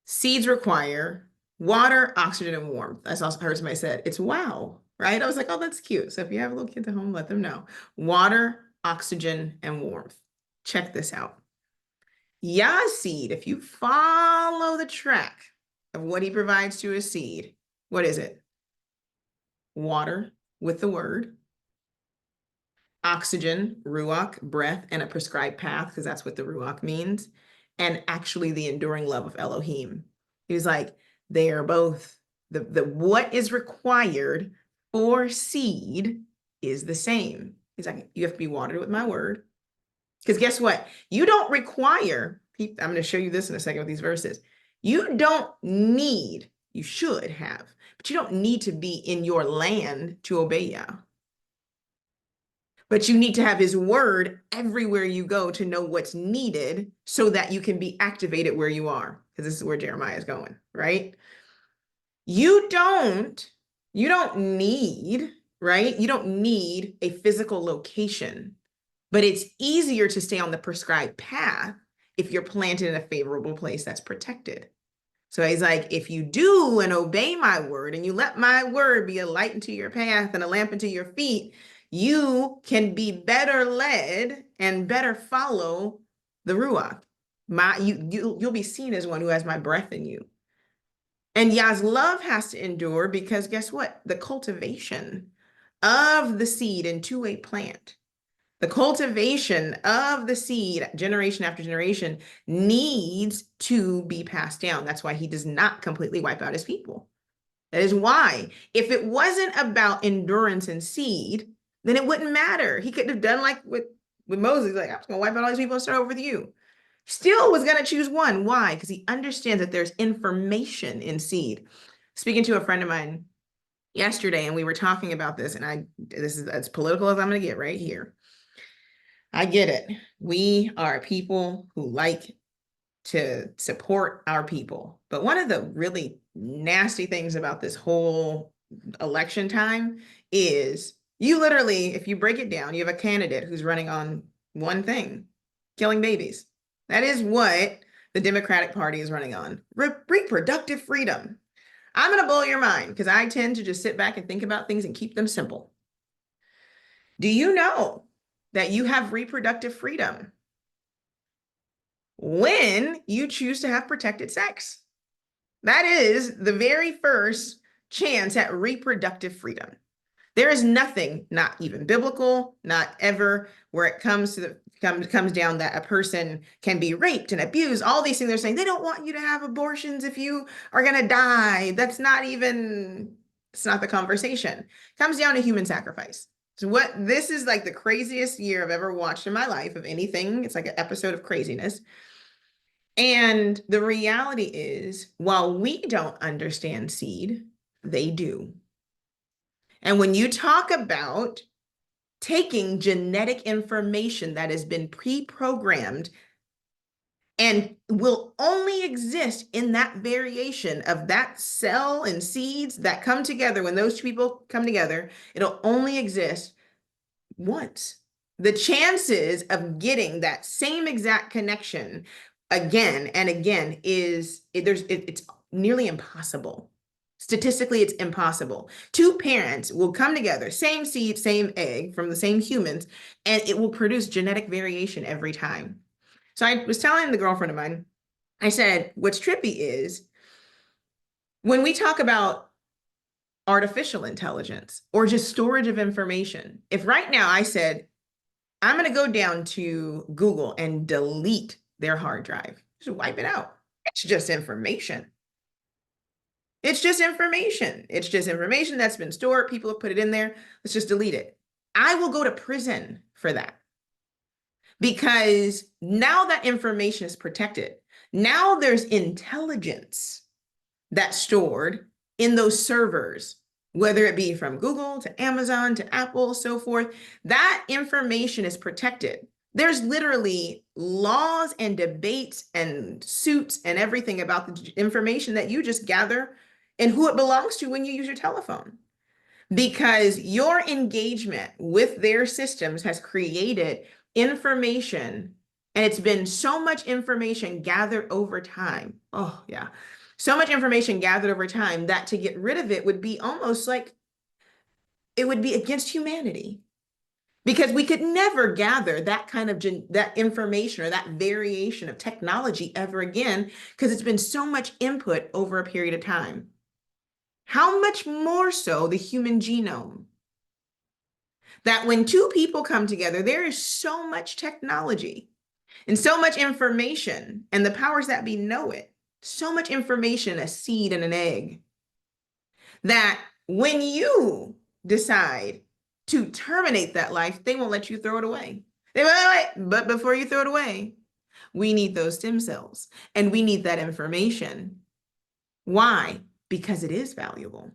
seeds require water, oxygen, and warmth. That's also heard somebody said, it's wow, right? I was like, oh, that's cute. So if you have little kids at home, let them know. Water, oxygen, and warmth. Check this out. Yah's seed, if you follow the track of what he provides to his seed, what is it? Water with the word, oxygen, ruach, breath, and a prescribed path, because that's what the ruach means, and actually the enduring love of Elohim. He was like, they are both, the what is required for seed is the same. He's like, you have to be watered with my word. Because guess what? You don't require, I'm going to show you this in a second with these verses. You don't need, you should have, but you don't need to be in your land to obey Yah. But you need to have his word everywhere you go to know what's needed so that you can be activated where you are. Because this is where Jeremiah is going, right? You don't need, right? You don't need a physical location, but it's easier to stay on the prescribed path if you're planted in a favorable place that's protected. So he's like, if you do and obey my word and you let my word be a light into your path and a lamp into your feet, you can be better led and better follow the Ruach. You'll be seen as one who has my breath in you. And Yah's love has to endure because guess what? The cultivation of the seed into a plant, the cultivation of the seed generation after generation needs to be passed down. That's why he does not completely wipe out his people. That is why, if it wasn't about endurance and seed, then it wouldn't matter. He could have done like with Moses, like, I'm just going to wipe out all these people and start over with you. Still was going to choose one. Why? Because he understands that there's information in seed. Speaking to a friend of mine yesterday, and we were talking about this, and this is as political as I'm going to get right here. I get it. We are people who like to support our people. But one of the really nasty things about this whole election time is you literally, if you break it down, you have a candidate who's running on one thing, killing babies. That is what the Democratic Party is running on. Reproductive freedom. I'm going to blow your mind because I tend to just sit back and think about things and keep them simple. Do you know that you have reproductive freedom when you choose to have protected sex? That is the very first chance at reproductive freedom. There is nothing, not even biblical, not ever, where it comes down that a person can be raped and abused. All these things they're saying, they don't want you to have abortions if you are going to die. That's not even, it's not the conversation. It comes down to human sacrifice. So this is like the craziest year I've ever watched in my life of anything. It's like an episode of craziness. And the reality is, while we don't understand seed, they do. And when you talk about taking genetic information that has been pre-programmed and will only exist in that variation of that cell and seeds that come together, when those two people come together, it'll only exist once. The chances of getting that same exact connection again and again it's nearly impossible. Statistically, it's impossible. Two parents will come together, same seed, same egg from the same humans, and it will produce genetic variation every time. So I was telling the girlfriend of mine, I said, what's trippy is when we talk about artificial intelligence or just storage of information, if right now I said, I'm going to go down to Google and delete their hard drive, just wipe it out. It's just information. It's just information. It's just information that's been stored. People have put it in there. Let's just delete it. I will go to prison for that because now that information is protected. Now there's intelligence that's stored in those servers, whether it be from Google to Amazon to Apple, so forth. That information is protected. There's literally laws and debates and suits and everything about the information that you just gather and who it belongs to when you use your telephone. Because your engagement with their systems has created information, and it's been so much information gathered over time. Oh, yeah. So much information gathered over time that to get rid of it would be almost like it would be against humanity. Because we could never gather that kind of that information or that variation of technology ever again, because it's been so much input over a period of time. How much more so the human genome? That when two people come together, there is so much technology and so much information, and the powers that be know it, so much information, a seed and an egg, that when you decide to terminate that life, they won't let you throw it away. They wait, but before you throw it away, we need those stem cells and we need that information. Why? Because it is valuable.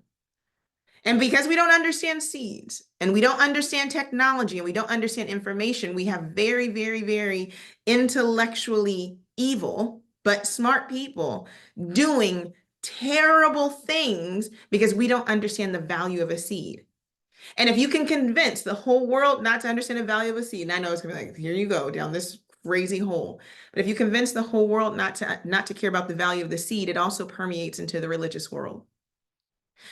And because we don't understand seeds and we don't understand technology and we don't understand information, we have very, very, very intellectually evil, but smart people doing terrible things because we don't understand the value of a seed. And if you can convince the whole world not to understand the value of a seed, and I know it's gonna be like, here you go down this crazy hole. But if you convince the whole world not to care about the value of the seed, it also permeates into the religious world.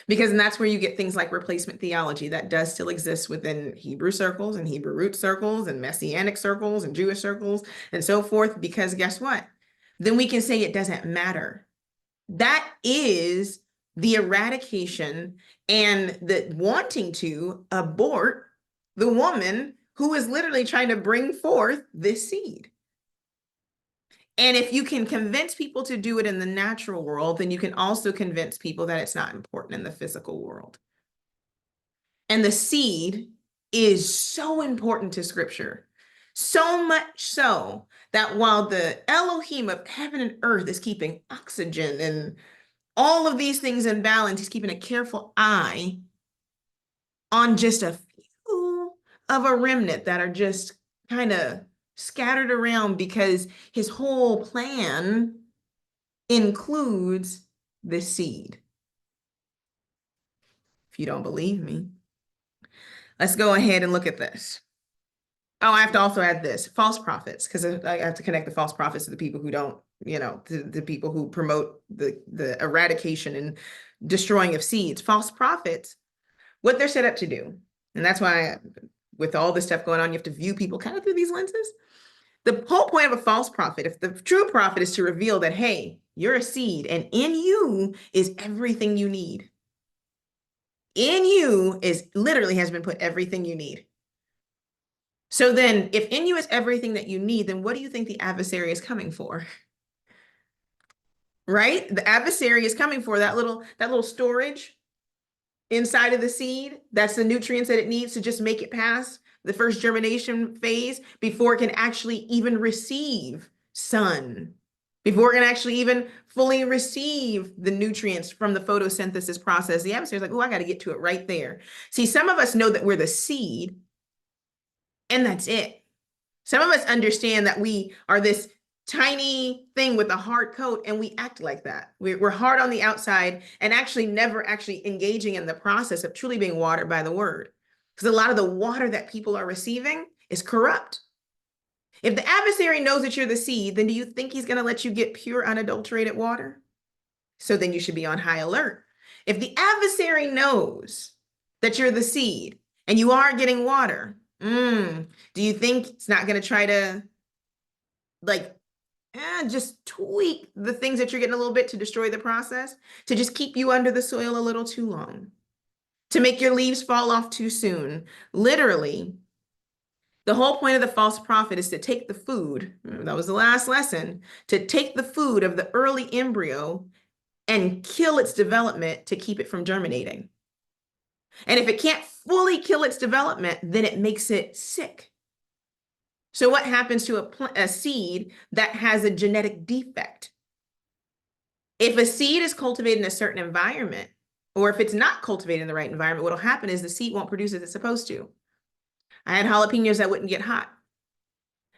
Because and that's where you get things like replacement theology that does still exist within Hebrew circles and Hebrew root circles and Messianic circles and Jewish circles and so forth. Because guess what? Then we can say it doesn't matter. That is the eradication and the wanting to abort the woman who is literally trying to bring forth this seed. And if you can convince people to do it in the natural world, then you can also convince people that it's not important in the physical world. And the seed is so important to scripture, so much so that while the Elohim of heaven and earth is keeping oxygen and all of these things in balance, he's keeping a careful eye on just a few of a remnant that are just kind of scattered around because his whole plan includes this seed? If you don't believe me, let's go ahead and look at this. Oh, I have to also add this, false prophets, because I have to connect the false prophets to the people who don't, the people who promote the eradication and destroying of seeds. False prophets, what they're set up to do. And that's why with all this stuff going on, you have to view people kind of through these lenses. The whole point of a false prophet, if the true prophet is to reveal that, hey, you're a seed and in you is everything you need. In you is literally has been put everything you need. So then if in you is everything that you need, then what do you think the adversary is coming for? Right? The adversary is coming for that little storage inside of the seed. That's the nutrients that it needs to just make it past the first germination phase before it can actually even receive sun, before it can actually even fully receive the nutrients from the photosynthesis process. The adversary is like, oh, I got to get to it right there. See, some of us know that we're the seed, and that's it. Some of us understand that we are this tiny thing with a hard coat, and we act like that. We're hard on the outside and actually never actually engaging in the process of truly being watered by the word. Because a lot of the water that people are receiving is corrupt. If the adversary knows that you're the seed, then do you think he's going to let you get pure, unadulterated water? So then you should be on high alert. If the adversary knows that you're the seed and you are getting water, do you think it's not going to try to just tweak the things that you're getting a little bit to destroy the process, to just keep you under the soil a little too long, to make your leaves fall off too soon? Literally, the whole point of the false prophet is to take the food, that was the last lesson, to take the food of the early embryo and kill its development to keep it from germinating. And if it can't fully kill its development, then it makes it sick. So what happens to a seed that has a genetic defect? If a seed is cultivated in a certain environment, or if it's not cultivated in the right environment, what will happen is the seed won't produce as it's supposed to. I had jalapenos that wouldn't get hot.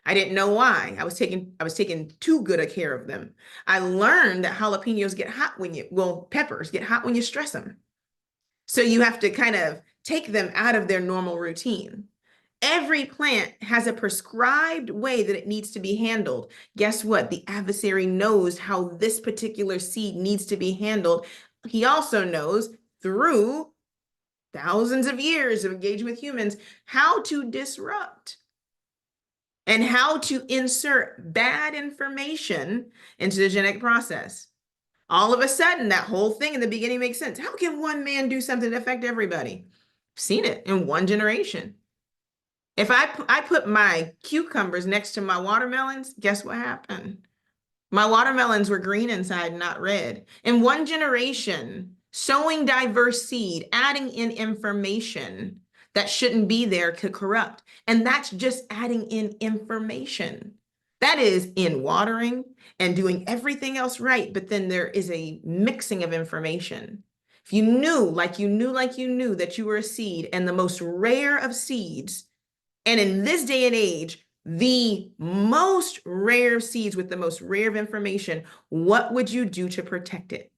I didn't know why. I was taking too good a care of them. I learned that jalapenos get hot peppers get hot when you stress them. So you have to kind of take them out of their normal routine. Every plant has a prescribed way that it needs to be handled. Guess what? The adversary knows how this particular seed needs to be handled. He also knows through thousands of years of engaging with humans how to disrupt and how to insert bad information into the genetic process. All of a sudden, that whole thing in the beginning makes sense. How can one man do something to affect everybody? I've seen it in one generation. If I put my cucumbers next to my watermelons, guess what happened? My watermelons were green inside, not red. In one generation, sowing diverse seed, adding in information that shouldn't be there could corrupt. And that's just adding in information. That is in watering and doing everything else right. But then there is a mixing of information. If you knew, like you knew that you were a seed and the most rare of seeds, and in this day and age, the most rare seeds with the most rare of information, what would you do to protect it?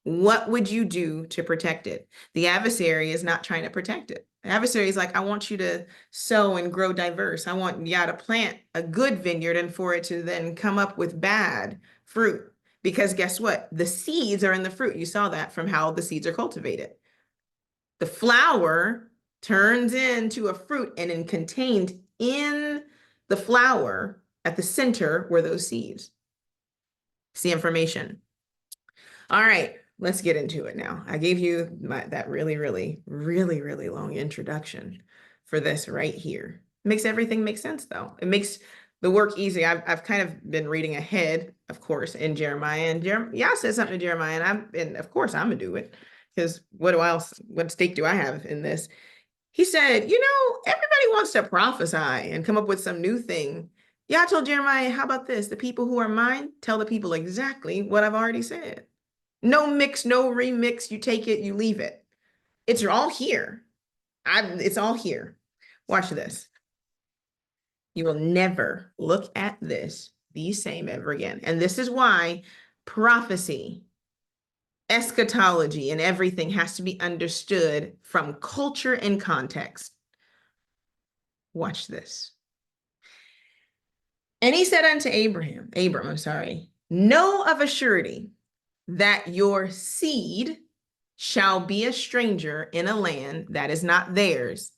What would you do to protect it? The adversary is not trying to protect it. The adversary is like, I want you to sow and grow diverse. I want you to plant a good vineyard and for it to then come up with bad fruit. Because guess what? The seeds are in the fruit. You saw that from how the seeds are cultivated. The flower turns into a fruit, and then contained in the flower at the center were those seeds. See information. All right, let's get into it now. I gave you that really long introduction for this right here. Makes everything make sense though. It makes the work easy. I've kind of been reading ahead, of course, in Jeremiah, and Yah said something to Jeremiah, and of course I'm gonna do it, because what stake do I have in this? He said, everybody wants to prophesy and come up with some new thing. Yah told Jeremiah, how about this? The people who are mine, tell the people exactly what I've already said. No mix, no remix. You take it, you leave it. It's all here. It's all here. Watch this. You will never look at this the same ever again. And this is why prophecy, eschatology, and everything has to be understood from culture and context. Watch this. And he said unto Abram, know of a surety that your seed shall be a stranger in a land that is not theirs,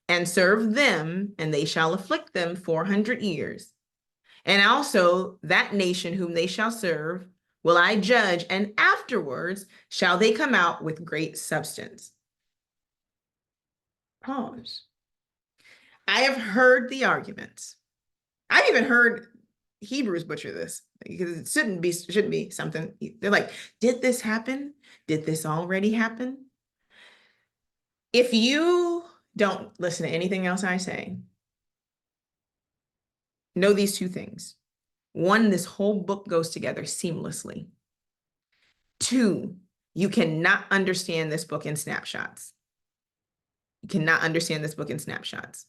and serve them, and they shall afflict them 400 years. And also that nation whom they shall serve will I judge, and afterwards shall they come out with great substance. Pause. I have heard the arguments. I've even heard Hebrews butcher this because it shouldn't be something. They're like, did this happen? Did this already happen? If you don't listen to anything else I say, know these two things. One, this whole book goes together seamlessly. Two, you cannot understand this book in snapshots. You cannot understand this book in snapshots.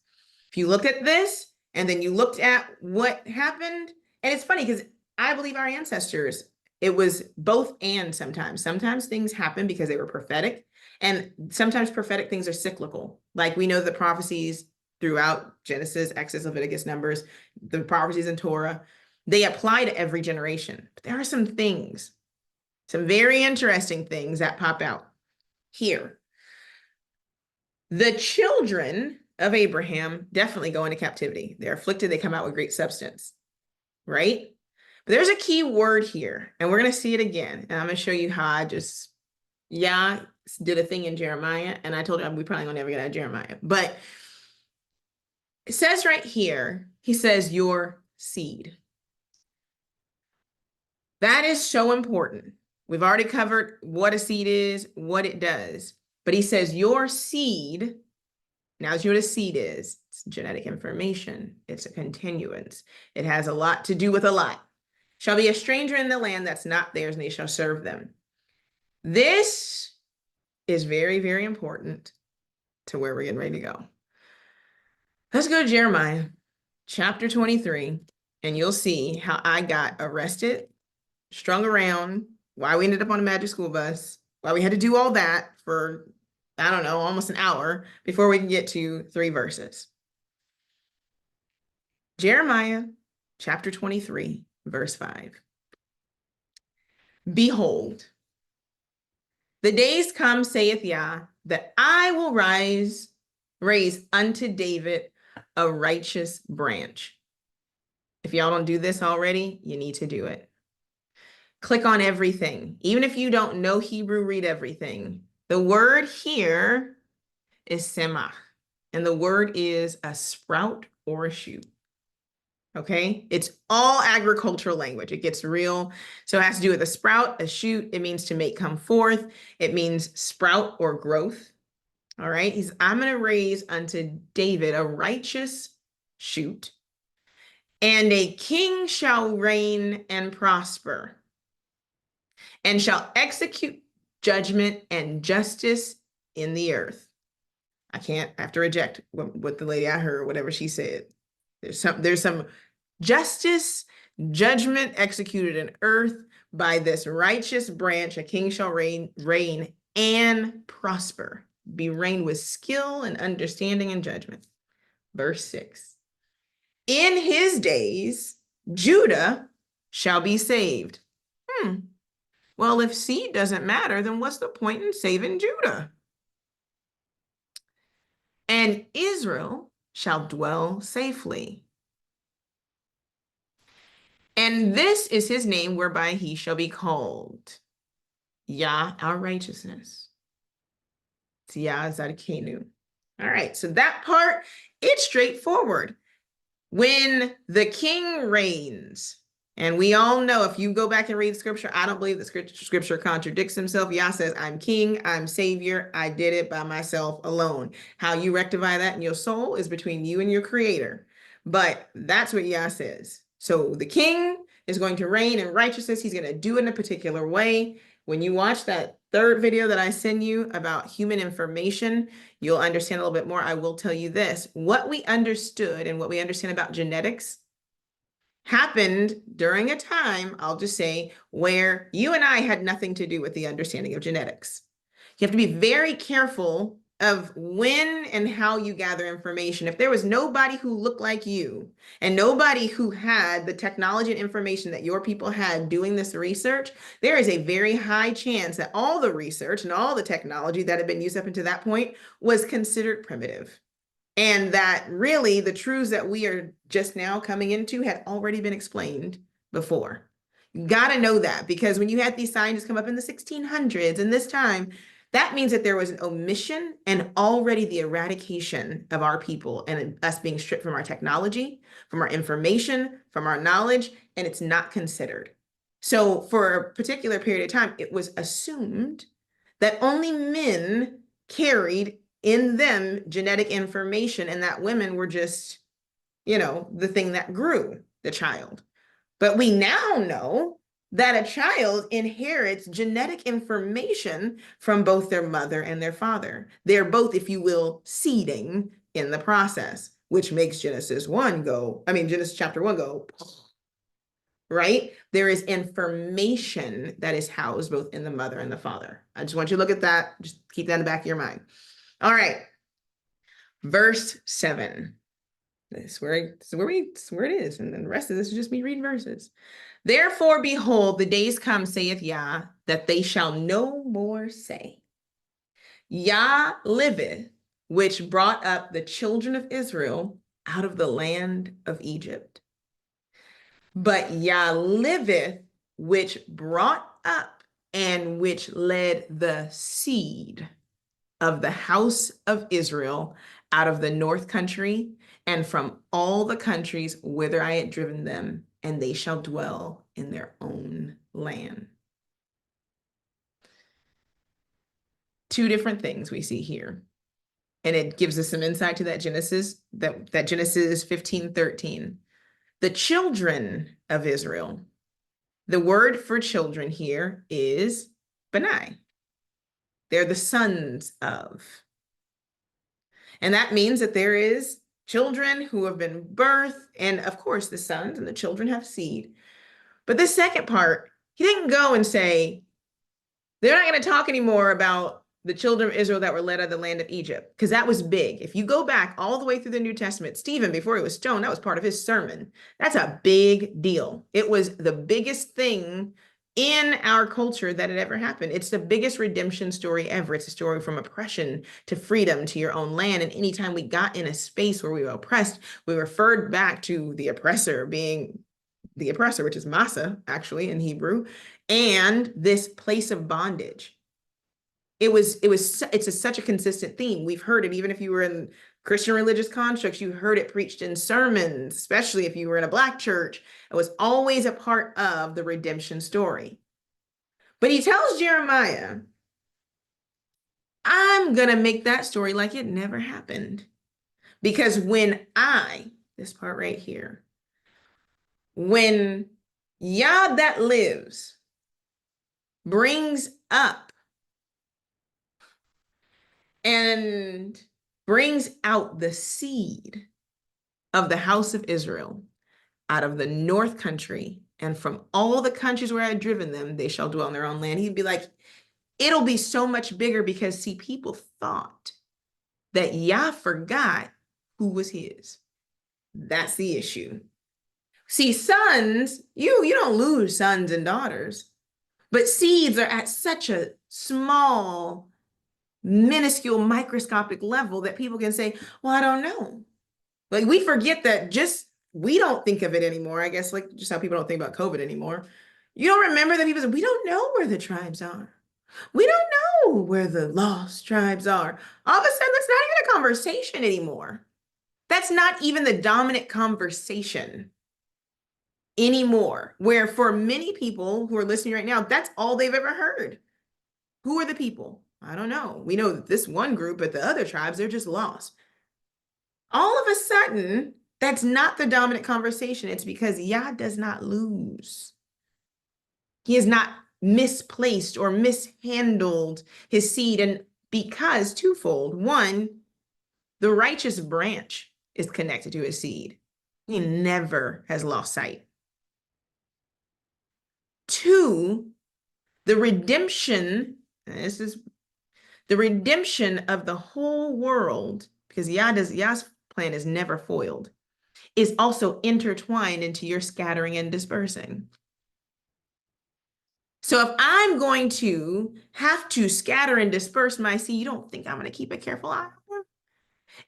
If you look at this and then you looked at what happened, and it's funny because I believe our ancestors, it was both and sometimes. Sometimes things happen because they were prophetic, and sometimes prophetic things are cyclical. Like we know the prophecies throughout Genesis, Exodus, Leviticus, Numbers, the prophecies in Torah, they apply to every generation. But there are some things, some very interesting things that pop out here. The children of Abraham definitely go into captivity. They're afflicted, they come out with great substance, right? But there's a key word here, and we're going to see it again. And I'm going to show you how I just, did a thing in Jeremiah, and I told you we probably gonna never get out of Jeremiah. But it says right here, he says, your seed. That is so important. We've already covered what a seed is, what it does. But he says, your seed, now you know what a seed is. It's genetic information. It's a continuance. It has a lot to do with a lot. Shall be a stranger in the land that's not theirs, and they shall serve them. This is very, very important to where we're getting ready to go. Let's go to Jeremiah chapter 23, and you'll see how I got arrested, strung around, why we ended up on a magic school bus, why we had to do all that for, I don't know, almost an hour before we can get to 3 verses. Jeremiah chapter 23, verse 5. Behold, the days come, saith Yah, that I will raise unto David a righteous branch. If y'all don't do this already, you need to do it. Click on everything. Even if you don't know Hebrew, read everything. The word here is semach, and the word is a sprout or a shoot. Okay, it's all agricultural language. It gets real. So it has to do with a sprout, a shoot. It means to make come forth. It means sprout or growth. All right, I'm going to raise unto David a righteous shoot, and a king shall reign and prosper, and shall execute judgment and justice in the earth. I have to reject what the lady I heard, whatever she said. There's some justice, judgment executed in earth by this righteous branch. A king shall reign and prosper, be reigned with skill and understanding and judgment. Verse 6. In his days, Judah shall be saved. Well, if seed doesn't matter, then what's the point in saving Judah? And Israel shall dwell safely. And this is his name whereby he shall be called Yah, our righteousness. It's Yah Zadkenu. All right, so that part, it's straightforward. When the king reigns, and we all know, if you go back and read scripture, I don't believe the scripture contradicts himself. Yah says, I'm king, I'm savior, I did it by myself alone. How you rectify that in your soul is between you and your creator. But that's what Yah says. So the king is going to reign in righteousness. He's going to do it in a particular way. When you watch that 3rd video that I send you about human information, you'll understand a little bit more. I will tell you this. What we understood and what we understand about genetics happened during a time, I'll just say, where you and I had nothing to do with the understanding of genetics. You have to be very careful of when and how you gather information. If there was nobody who looked like you and nobody who had the technology and information that your people had doing this research, there is a very high chance that all the research and all the technology that had been used up until that point was considered primitive. And that really the truths that we are just now coming into had already been explained before. You got to know that, because when you had these scientists come up in the 1600s and this time, that means that there was an omission and already the eradication of our people and us being stripped from our technology, from our information, from our knowledge, and it's not considered. So for a particular period of time, it was assumed that only men carried in them genetic information and that women were just, the thing that grew the child. But we now know that a child inherits genetic information from both their mother and their father. They're both, if you will, seeding in the process, which makes Genesis chapter 1 go, right? There is information that is housed both in the mother and the father. I just want you to look at that. Just keep that in the back of your mind. All right. Verse 7. This is where it is. And then the rest of this is just me reading verses. Therefore, behold, the days come, saith Yah, that they shall no more say, Yah liveth, which brought up the children of Israel out of the land of Egypt. But Yah liveth, which brought up and which led the seed of the house of Israel out of the north country and from all the countries whither I had driven them, and they shall dwell in their own land. Two different things we see here. And it gives us some insight to that Genesis 15:13. The children of Israel. The word for children here is Benai. They're the sons of. And that means that there is children who have been birthed, and of course the sons and the children have seed. But this second part, he didn't go and say, they're not going to talk anymore about the children of Israel that were led out of the land of Egypt, because that was big. If you go back all the way through the New Testament, Stephen, before he was stoned, that was part of his sermon. That's a big deal. It was the biggest thing in our culture that had ever happened. It's the biggest redemption story ever. It's a story from oppression to freedom to your own land. And anytime we got in a space where we were oppressed, we referred back to the oppressor being the oppressor, which is Massa, actually, in Hebrew, and this place of bondage. It's such a consistent theme. We've heard it, even if you were in Christian religious constructs, you heard it preached in sermons, especially if you were in a Black church. It was always a part of the redemption story. But he tells Jeremiah, I'm going to make that story like it never happened. Because this part right here, when Yah that lives brings up and brings out the seed of the house of Israel out of the north country and from all the countries where I had driven them, they shall dwell in their own land. He'd be like, it'll be so much bigger because, see, people thought that Yah forgot who was his. That's the issue. See, sons, you don't lose sons and daughters, but seeds are at such a small, minuscule, microscopic level that people can say, well, I don't know. Like, we forget that we don't think of it anymore. I guess like just how people don't think about COVID anymore. You don't remember that people say, we don't know where the tribes are. We don't know where the lost tribes are. All of a sudden, that's not even a conversation anymore. That's not even the dominant conversation anymore, where for many people who are listening right now, that's all they've ever heard. Who are the people? I don't know. We know that this one group, but the other tribes, they're just lost. All of a sudden, that's not the dominant conversation. It's because Yah does not lose. He is not misplaced or mishandled his seed. And because twofold, one, the righteous branch is connected to his seed. He never has lost sight to the redemption. This is the redemption of the whole world, because Yah's plan is never foiled, is also intertwined into your scattering and dispersing. So if I'm going to have to scatter and disperse my seed, you don't think I'm going to keep a careful eye on them?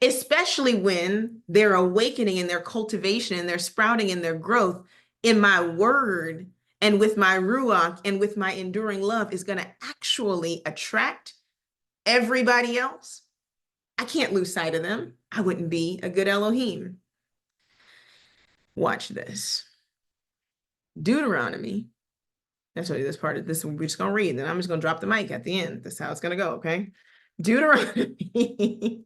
Especially when their awakening and their cultivation and their sprouting and their growth in my word and with my ruach and with my enduring love is going to actually attract everybody else. I can't lose sight of them. I wouldn't be a good Elohim. Watch this. Deuteronomy. I'll show you this part of this. We're just going to read, then I'm just going to drop the mic at the end. That's how it's going to go, okay? Deuteronomy.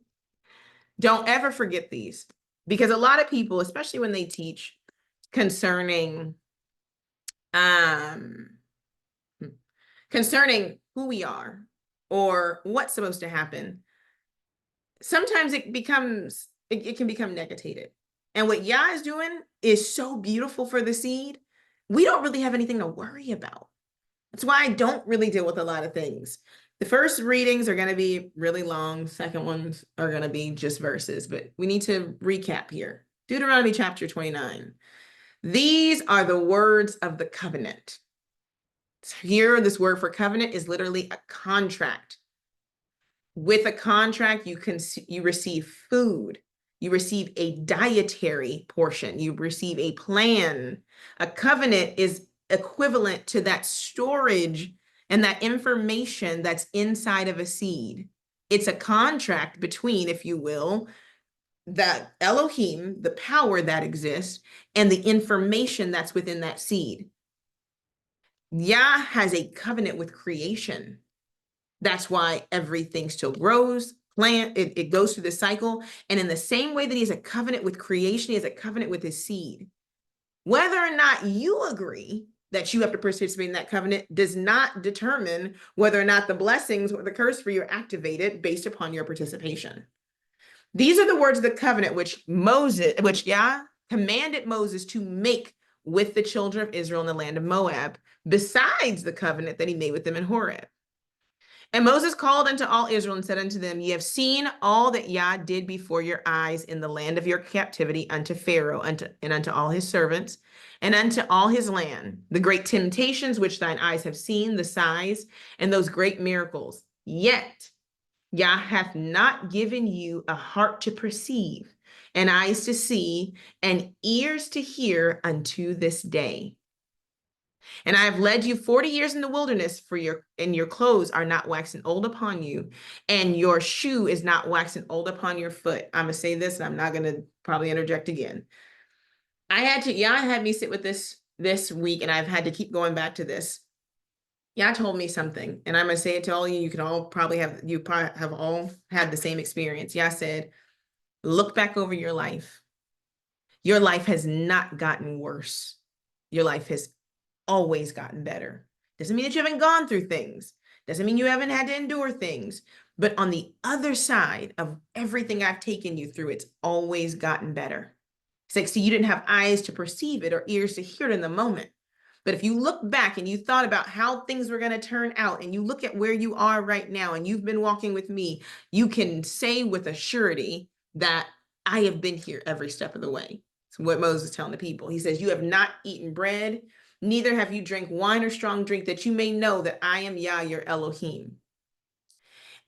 Don't ever forget these, because a lot of people, especially when they teach concerning who we are or what's supposed to happen, sometimes it can become negated. And what Yah is doing is so beautiful for the seed. We don't really have anything to worry about. That's why I don't really deal with a lot of things. The first readings are going to be really long. Second ones are going to be just verses, but we need to recap here. Deuteronomy chapter 29. These are the words of the covenant. Here, this word for covenant is literally a contract. With a contract, you receive food. You receive a dietary portion. You receive a plan. A covenant is equivalent to that storage and that information that's inside of a seed. It's a contract between, if you will, that Elohim, the power that exists, and the information that's within that seed. Yah has a covenant with creation. That's why everything still grows, it goes through the cycle. And in the same way that he has a covenant with creation, he has a covenant with his seed. Whether or not you agree that you have to participate in that covenant does not determine whether or not the blessings or the curse for you are activated based upon your participation. These are the words of the covenant which Yah commanded Moses to make with the children of Israel in the land of Moab, besides the covenant that he made with them in Horeb. And Moses called unto all Israel and said unto them, ye have seen all that Yah did before your eyes in the land of your captivity unto Pharaoh and unto all his servants and unto all his land, the great temptations which thine eyes have seen, the size and those great miracles. Yet Yah hath not given you a heart to perceive, and eyes to see, and ears to hear unto this day. And I have led you 40 years in the wilderness and your clothes are not waxing old upon you, and your shoe is not waxing old upon your foot. I'm going to say this, and I'm not going to probably interject again. Yah had me sit with this week, and I've had to keep going back to this. Yah told me something, and I'm going to say it to all of you. You probably have all had the same experience. Yah said, look back over your life. Your life has not gotten worse. Your life has always gotten better. Doesn't mean that you haven't gone through things. Doesn't mean you haven't had to endure things. But on the other side of everything I've taken you through, it's always gotten better. It's like, see, you didn't have eyes to perceive it or ears to hear it in the moment. But if you look back and you thought about how things were going to turn out, and you look at where you are right now, and you've been walking with me, you can say with a surety that I have been here every step of the way. It's what Moses is telling the people. He says, you have not eaten bread, neither have you drank wine or strong drink, that you may know that I am Yah, your Elohim.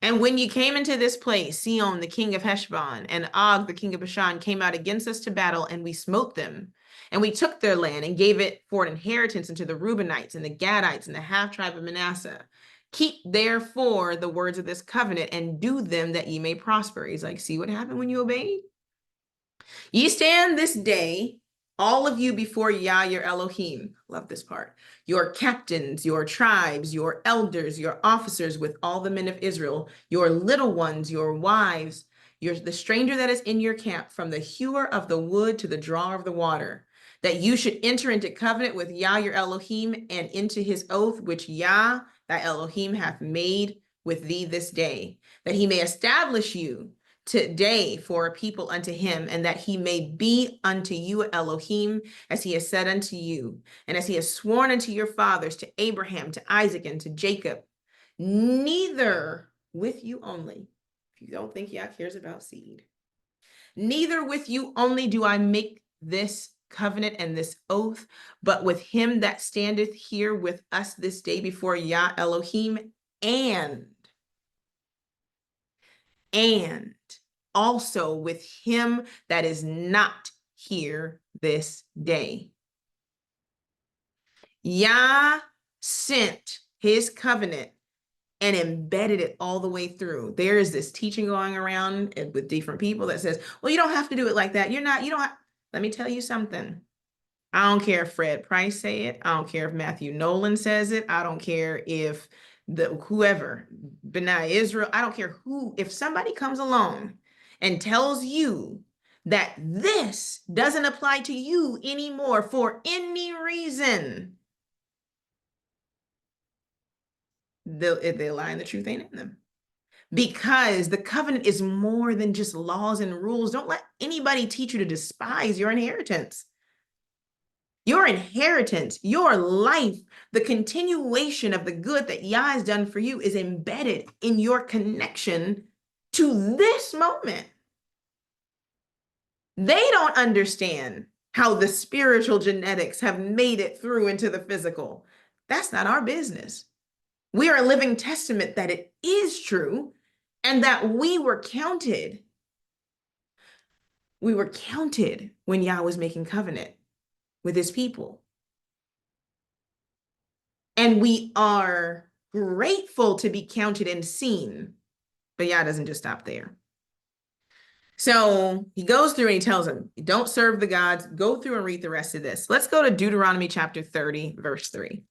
And when you came into this place, Sihon, the king of Heshbon, and Og, the king of Bashan, came out against us to battle, and we smote them. And we took their land and gave it for an inheritance unto the Reubenites and the Gadites and the half tribe of Manasseh. Keep therefore the words of this covenant and do them that ye may prosper. He's like, see what happened when you obeyed? Ye stand this day, all of you before Yah, your Elohim. Love this part. Your captains, your tribes, your elders, your officers with all the men of Israel, your little ones, your wives, the stranger that is in your camp, from the hewer of the wood to the drawer of the water, that you should enter into covenant with Yah, your Elohim, and into his oath, which Yah, thy Elohim, hath made with thee this day, that he may establish you today for a people unto him, and that he may be unto you Elohim, as he has said unto you, and as he has sworn unto your fathers, to Abraham, to Isaac, and to Jacob, neither with you only, if you don't think Yah cares about seed, neither with you only do I make this covenant and this oath, but with him that standeth here with us this day before Yah Elohim, and also with him that is not here this day. Yah sent his covenant and embedded it all the way through. There is this teaching going around with different people that says, well, you don't have to do it like that. You don't have, let me tell you something. I don't care if Fred Price say it. I don't care if Matthew Nolan says it. I don't care if whoever, Benai Israel, I don't care who, if somebody comes along and tells you that this doesn't apply to you anymore for any reason, they're lying. The truth ain't in them. Because the covenant is more than just laws and rules. Don't let anybody teach you to despise your inheritance. Your inheritance, your life, the continuation of the good that Yah has done for you is embedded in your connection to this moment. They don't understand how the spiritual genetics have made it through into the physical. That's not our business. We are a living testament that it is true and that we were counted. We were counted when Yah was making covenant with his people. And we are grateful to be counted and seen. But Yah doesn't just stop there. So he goes through and he tells them, don't serve the gods. Go through and read the rest of this. Let's go to Deuteronomy chapter 30, verse 3.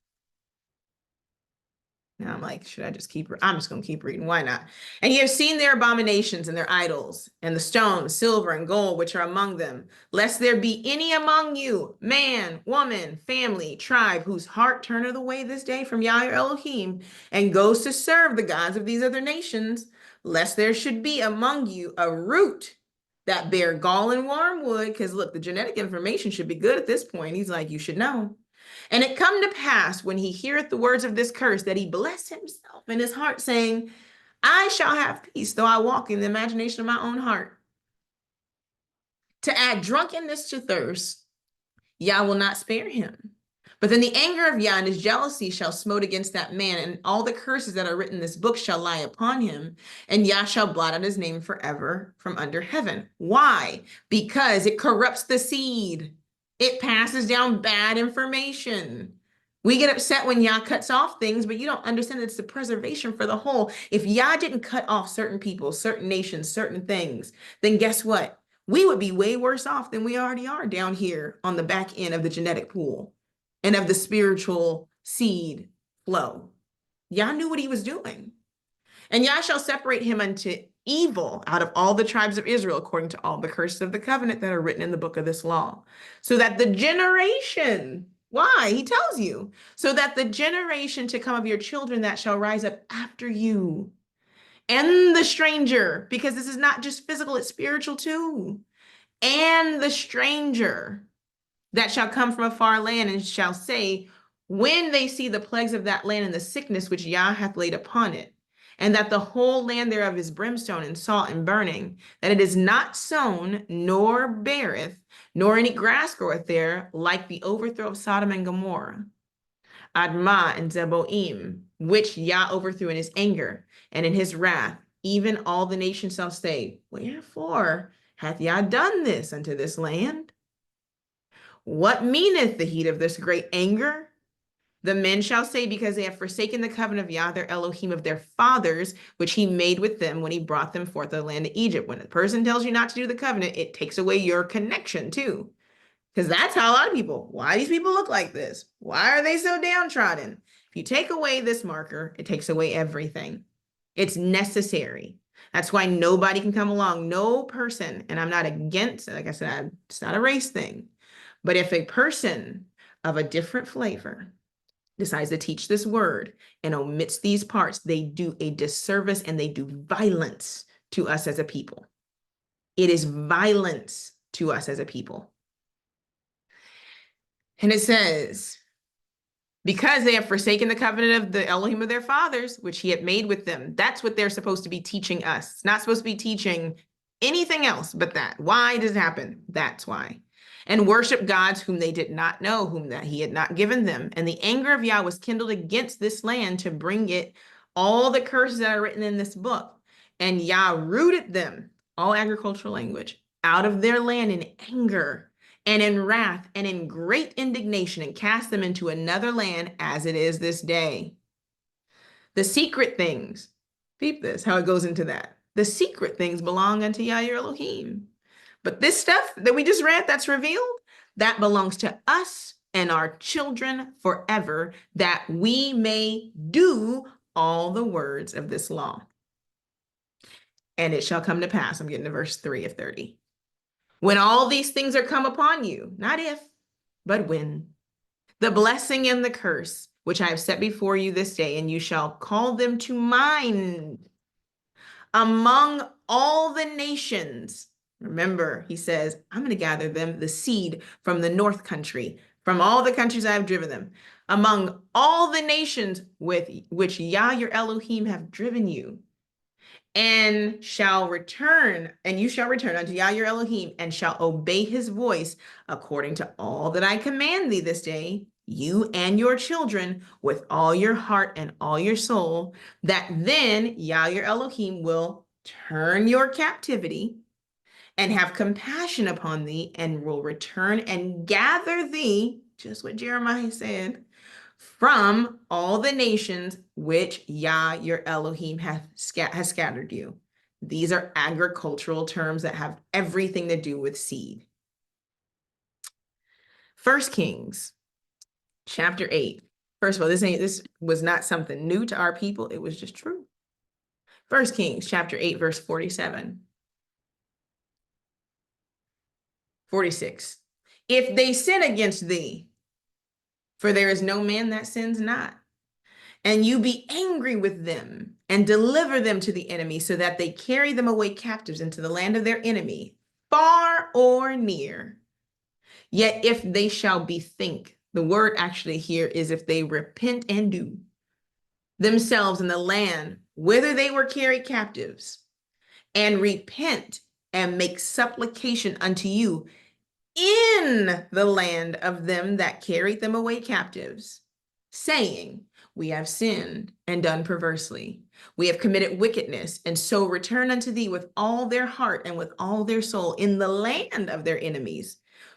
Now I'm like, should I just keep? I'm just going to keep reading. Why not? And ye have seen their abominations and their idols, and the stones, silver, and gold, which are among them, lest there be any among you, man, woman, family, tribe, whose heart turneth away this day from Yah your Elohim, and goes to serve the gods of these other nations, lest there should be among you a root that bear gall and wormwood. Because look, the genetic information should be good at this point. He's like, you should know. And it come to pass when he heareth the words of this curse that he bless himself in his heart, saying, I shall have peace, though I walk in the imagination of my own heart. To add drunkenness to thirst, Yah will not spare him. But then the anger of Yah and his jealousy shall smote against that man, and all the curses that are written in this book shall lie upon him, and Yah shall blot out his name forever from under heaven. Why? Because it corrupts the seed. It passes down bad information. We get upset when Yah cuts off things, but you don't understand it's the preservation for the whole. If Yah didn't cut off certain people, certain nations, certain things, then guess what? We would be way worse off than we already are down here on the back end of the genetic pool and of the spiritual seed flow. Yah knew what he was doing. And Yah shall separate him unto evil out of all the tribes of Israel, according to all the curses of the covenant that are written in the book of this law. So that the generation, why? He tells you, so that the generation to come of your children that shall rise up after you, and the stranger, because this is not just physical, it's spiritual too, and the stranger that shall come from a far land and shall say, when they see the plagues of that land and the sickness which Yah hath laid upon it, and that the whole land thereof is brimstone and salt and burning, that it is not sown, nor beareth, nor any grass groweth there, like the overthrow of Sodom and Gomorrah, Admah and Zeboim, which Yah overthrew in his anger and in his wrath, even all the nations shall say, wherefore hath Yah done this unto this land? What meaneth the heat of this great anger? The men shall say, because they have forsaken the covenant of Yah, their Elohim, of their fathers, which he made with them when he brought them forth of the land of Egypt. When a person tells you not to do the covenant, it takes away your connection too. Because that's how a lot of people, why these people look like this? Why are they so downtrodden? If you take away this marker, it takes away everything. It's necessary. That's why nobody can come along. No person, and I'm not against, like I said, it's not a race thing. But if a person of a different flavor decides to teach this word and omits these parts, they do a disservice and they do violence to us as a people. It is violence to us as a people. And it says, because they have forsaken the covenant of the Elohim of their fathers, which he had made with them. That's what they're supposed to be teaching us. It's not supposed to be teaching anything else but that. Why does it happen? That's why. And worship gods whom they did not know, whom that he had not given them. And the anger of Yah was kindled against this land to bring it all the curses that are written in this book. And Yah rooted them, all agricultural language, out of their land in anger and in wrath and in great indignation, and cast them into another land as it is this day. The secret things, peep this, how it goes into that. The secret things belong unto Yah your Elohim. But this stuff that we just read that's revealed, that belongs to us and our children forever, that we may do all the words of this law. And it shall come to pass, I'm getting to verse 3 of 30. When all these things are come upon you, not if, but when, the blessing and the curse, which I have set before you this day, and you shall call them to mind among all the nations. Remember, he says, I'm going to gather them, the seed from the north country, from all the countries I have driven them, among all the nations with which Yah your Elohim have driven you. And you shall return unto Yah your Elohim, and shall obey his voice according to all that I command thee this day, you and your children, with all your heart and all your soul, that then Yah your Elohim will turn your captivity and have compassion upon thee, and will return and gather thee, just what Jeremiah said, from all the nations which Yah your Elohim has scattered you. These are agricultural terms that have everything to do with seed. 1 Kings chapter 8. First of all, this was not something new to our people. It was just true. 1 Kings chapter 8, verse 47. 46. If they sin against thee, for there is no man that sins not, and you be angry with them, and deliver them to the enemy, so that they carry them away captives into the land of their enemy, far or near. Yet if they shall bethink, the word actually here is if they repent and do themselves in the land whither they were carried captives, and repent and make supplication unto you in the land of them that carried them away captives, saying, we have sinned and done perversely. We have committed wickedness, and so return unto thee with all their heart and with all their soul in the land of their enemies,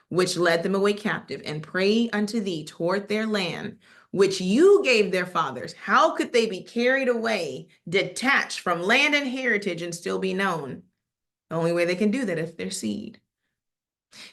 which led them away captive, and pray unto thee toward their land, which you gave their fathers. How could they be carried away, detached from land and heritage, and still be known? The only way they can do that is their seed.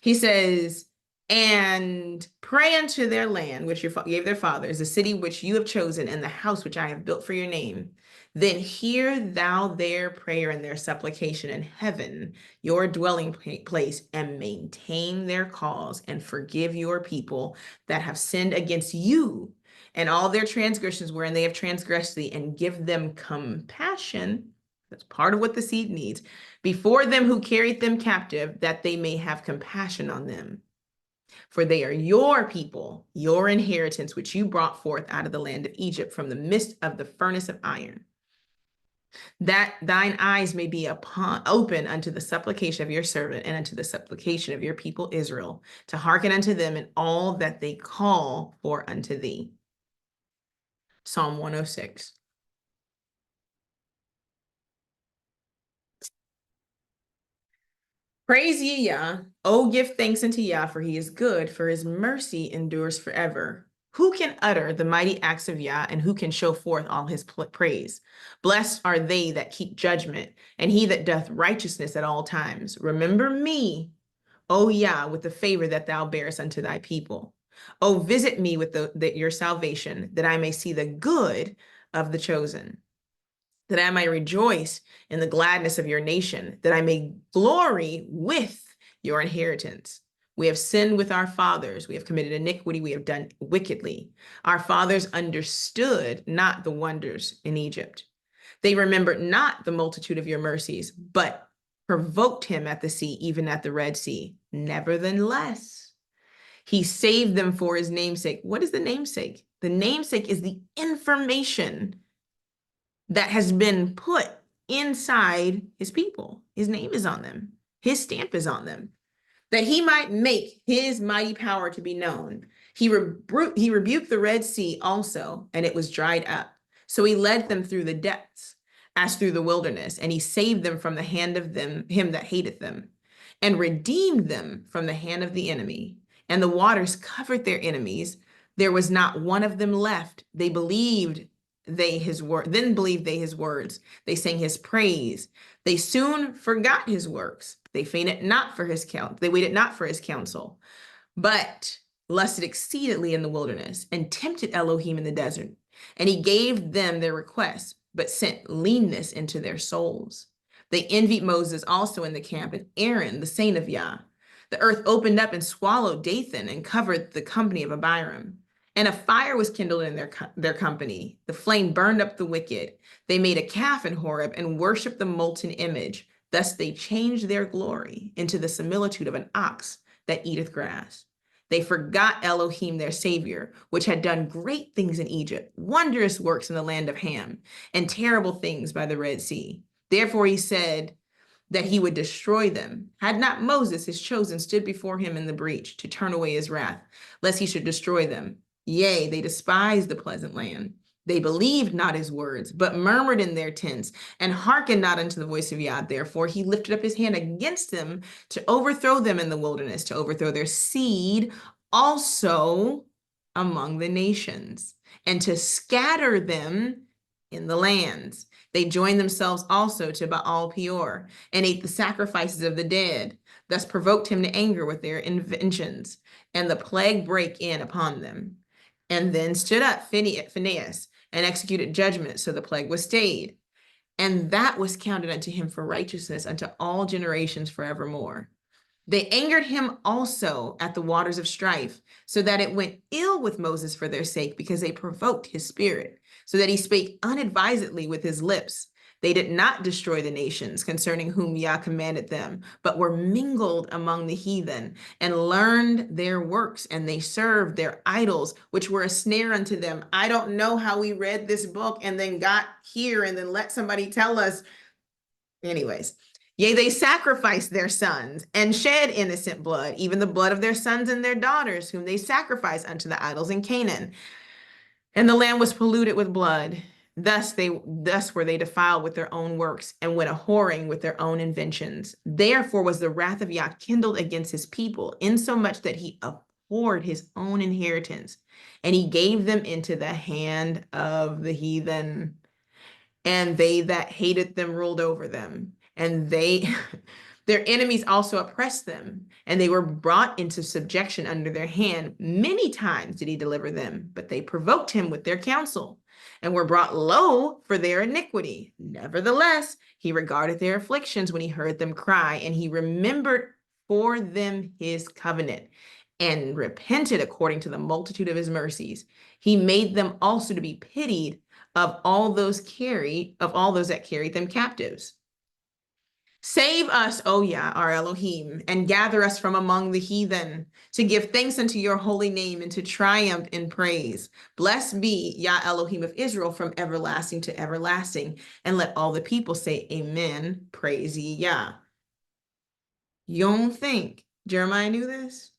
He says, and pray unto their land, which you gave their fathers, the city which you have chosen, and the house which I have built for your name. Then hear thou their prayer and their supplication in heaven, your dwelling place, and maintain their cause, and forgive your people that have sinned against you, and all their transgressions wherein they have transgressed thee, and give them compassion. That's part of what the seed needs. Before them who carried them captive, that they may have compassion on them. For they are your people, your inheritance, which you brought forth out of the land of Egypt from the midst of the furnace of iron. That thine eyes may be open unto the supplication of your servant, and unto the supplication of your people Israel, to hearken unto them in all that they call for unto thee. Psalm 106. Praise ye Yah, oh give thanks unto Yah, for he is good, for his mercy endures forever. Who can utter the mighty acts of Yah, and who can show forth all his praise? Blessed are they that keep judgment, and he that doth righteousness at all times. Remember me, O Yah, with the favor that thou bearest unto thy people. O visit me with your salvation, that I may see the good of the chosen, that I might rejoice in the gladness of your nation, that I may glory with your inheritance. We have sinned with our fathers. We have committed iniquity. We have done wickedly. Our fathers understood not the wonders in Egypt. They remembered not the multitude of your mercies, but provoked him at the sea, even at the Red Sea. Nevertheless, he saved them for his namesake. What is the namesake? The namesake is the information that has been put inside his people. His name is on them. His stamp is on them. That he might make his mighty power to be known. He rebuked the Red Sea also, and it was dried up. So he led them through the depths, as through the wilderness, and he saved them from the hand of him that hateth them, and redeemed them from the hand of the enemy. And the waters covered their enemies. There was not one of them left. They believed his word, then believed they his words. They sang his praise. They soon forgot his works. They fainted not for his counsel. They waited not for his counsel, but lusted exceedingly in the wilderness, and tempted Elohim in the desert. And he gave them their requests, but sent leanness into their souls. They envied Moses also in the camp, and Aaron, the saint of Yah. The earth opened up and swallowed Dathan, and covered the company of Abiram. And a fire was kindled in their company. The flame burned up the wicked. They made a calf in Horeb, and worshipped the molten image. Thus they changed their glory into the similitude of an ox that eateth grass. They forgot Elohim, their savior, which had done great things in Egypt, wondrous works in the land of Ham, and terrible things by the Red Sea. Therefore he said that he would destroy them, had not Moses, his chosen, stood before him in the breach to turn away his wrath, lest he should destroy them. Yea, they despised the pleasant land. They believed not his words, but murmured in their tents, and hearkened not unto the voice of Yah. Therefore he lifted up his hand against them to overthrow them in the wilderness, to overthrow their seed also among the nations, and to scatter them in the lands. They joined themselves also to Baal Peor, and ate the sacrifices of the dead, thus provoked him to anger with their inventions, and the plague brake in upon them. And then stood up Phinehas, and executed judgment, so the plague was stayed. And that was counted unto him for righteousness unto all generations forevermore. They angered him also at the waters of strife, so that it went ill with Moses for their sake, because they provoked his spirit, so that he spake unadvisedly with his lips. They did not destroy the nations concerning whom Yah commanded them, but were mingled among the heathen, and learned their works, and they served their idols, which were a snare unto them. I don't know how we read this book and then got here and then let somebody tell us. Anyways, yea, they sacrificed their sons and shed innocent blood, even the blood of their sons and their daughters, whom they sacrificed unto the idols in Canaan. And the land was polluted with blood. Thus were they defiled with their own works, and went a-whoring with their own inventions. Therefore was the wrath of Yah kindled against his people, insomuch that he abhorred his own inheritance, and he gave them into the hand of the heathen. And they that hated them ruled over them, and their enemies also oppressed them, and they were brought into subjection under their hand. Many times did he deliver them, but they provoked him with their counsel, and were brought low for their iniquity. Nevertheless, he regarded their afflictions when he heard them cry, and he remembered for them his covenant, and repented according to the multitude of his mercies. He made them also to be pitied of all those that carried them captives. Save us, O Yah, our Elohim, and gather us from among the heathen, to give thanks unto your holy name, and to triumph in praise. Blessed be Yah Elohim of Israel from everlasting to everlasting. And let all the people say, Amen. Praise ye Yah. You don't think Jeremiah knew this?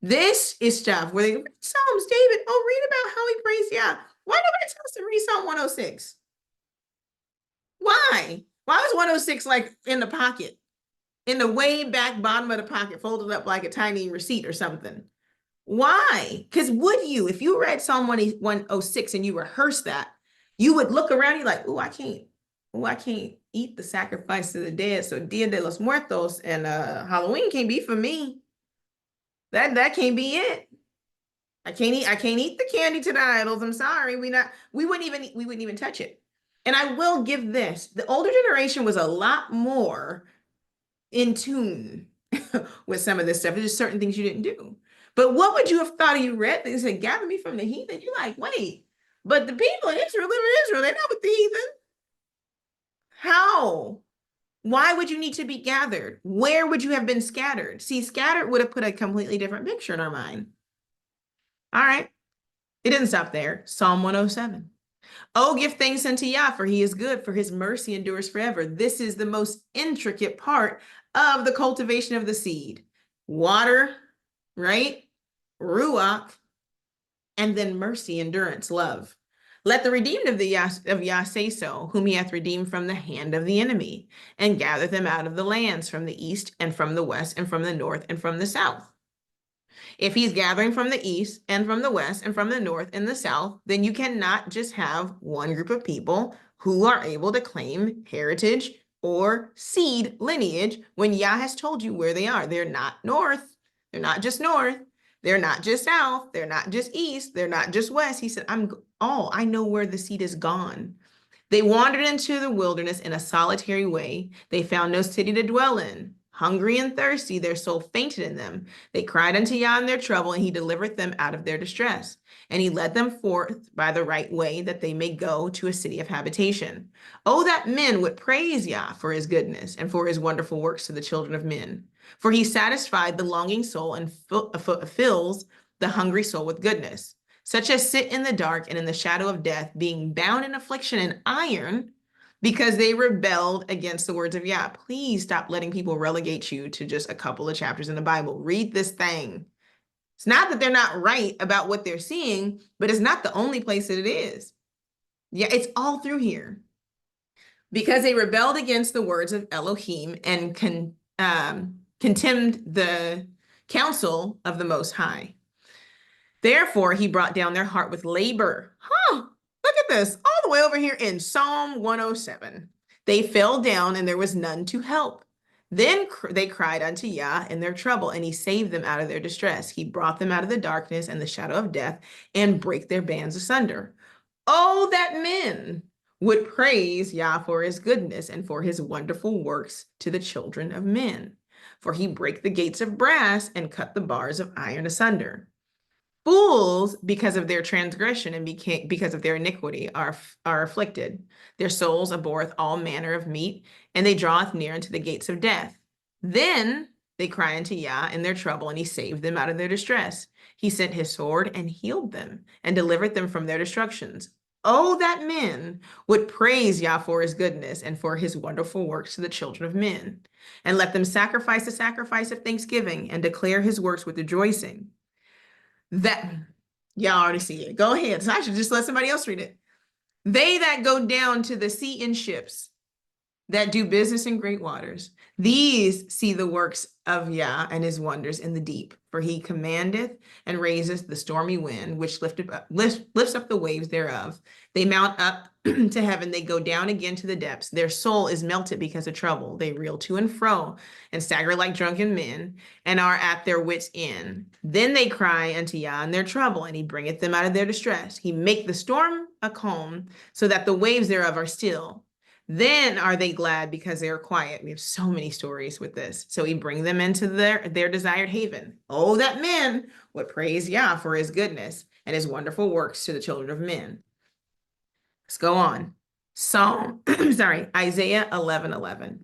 This is stuff where they go, Psalms, David, read about how he praised Yah. Why nobody tell us to read Psalm 106? Why? Why was 106 like in the pocket? In the way back bottom of the pocket, folded up like a tiny receipt or something? Why? Because would you, if you read Psalm 106 and you rehearsed that, you would look around, you're like, I can't eat the sacrifice of the dead. So Dia de los Muertos and Halloween can't be for me. That can't be it. I can't eat the candy to the idols. I'm sorry. We wouldn't even touch it. And I will give this. The older generation was a lot more in tune with some of this stuff. There's just certain things you didn't do. But what would you have thought if you read things and gather me from the heathen? You're like, wait, but the people in Israel live in Israel. They're not with the heathen. How? Why would you need to be gathered? Where would you have been scattered? See, scattered would have put a completely different picture in our mind. All right. It didn't stop there. Psalm 107. Oh, give thanks unto Yah, for he is good, for his mercy endures forever. This is the most intricate part of the cultivation of the seed. Water, right? Ruach, and then mercy, endurance, love. Let the redeemed of Yah say so, whom he hath redeemed from the hand of the enemy, and gather them out of the lands from the east and from the west and from the north and from the south. If he's gathering from the east and from the west and from the north and the south, then you cannot just have one group of people who are able to claim heritage or seed lineage when Yah has told you where they are. They're not north. They're not just north. They're not just south. They're not just east. They're not just west. He said, I know where the seed is gone. They wandered into the wilderness in a solitary way. They found no city to dwell in. Hungry and thirsty, their soul fainted in them. They cried unto Yah in their trouble, and he delivered them out of their distress. And he led them forth by the right way, that they may go to a city of habitation. Oh, that men would praise Yah for his goodness and for his wonderful works to the children of men. For he satisfied the longing soul and fills the hungry soul with goodness. Such as sit in the dark and in the shadow of death, being bound in affliction and iron, because they rebelled against the words of Yah. Please stop letting people relegate you to just a couple of chapters in the Bible. Read this thing. It's not that they're not right about what they're seeing, but it's not the only place that it is. Yeah, it's all through here. Because they rebelled against the words of Elohim and contemned the counsel of the Most High. Therefore, he brought down their heart with labor. Look at this, all the way over here in Psalm 107. They fell down and there was none to help. Then they cried unto Yah in their trouble, and he saved them out of their distress. He brought them out of the darkness and the shadow of death, and brake their bands asunder. Oh, that men would praise Yah for his goodness and for his wonderful works to the children of men. For he brake the gates of brass and cut the bars of iron asunder. Fools, because of their transgression and because of their iniquity, are afflicted. Their souls abhorreth all manner of meat, and they draweth near unto the gates of death. Then they cry unto Yah in their trouble, and he saved them out of their distress. He sent his sword and healed them, and delivered them from their destructions. Oh, that men would praise Yah for his goodness and for his wonderful works to the children of men. And let them sacrifice the sacrifice of thanksgiving, and declare his works with rejoicing. That, y'all already see it. Go ahead. So I should just let somebody else read it. They that go down to the sea in ships, that do business in great waters, these see the works of Yah and his wonders in the deep. For he commandeth and raiseth the stormy wind, which lifts up the waves thereof. They mount up to heaven, they go down again to the depths. Their soul is melted because of trouble. They reel to and fro and stagger like drunken men, and are at their wits' end. Then they cry unto Yah in their trouble, and he bringeth them out of their distress. He make the storm a calm, so that the waves thereof are still. Then are they glad because they are quiet. We have so many stories with this. So he bring them into their desired haven. Oh, that men would praise Yah for his goodness and his wonderful works to the children of men. Let's go on. Isaiah 11:11.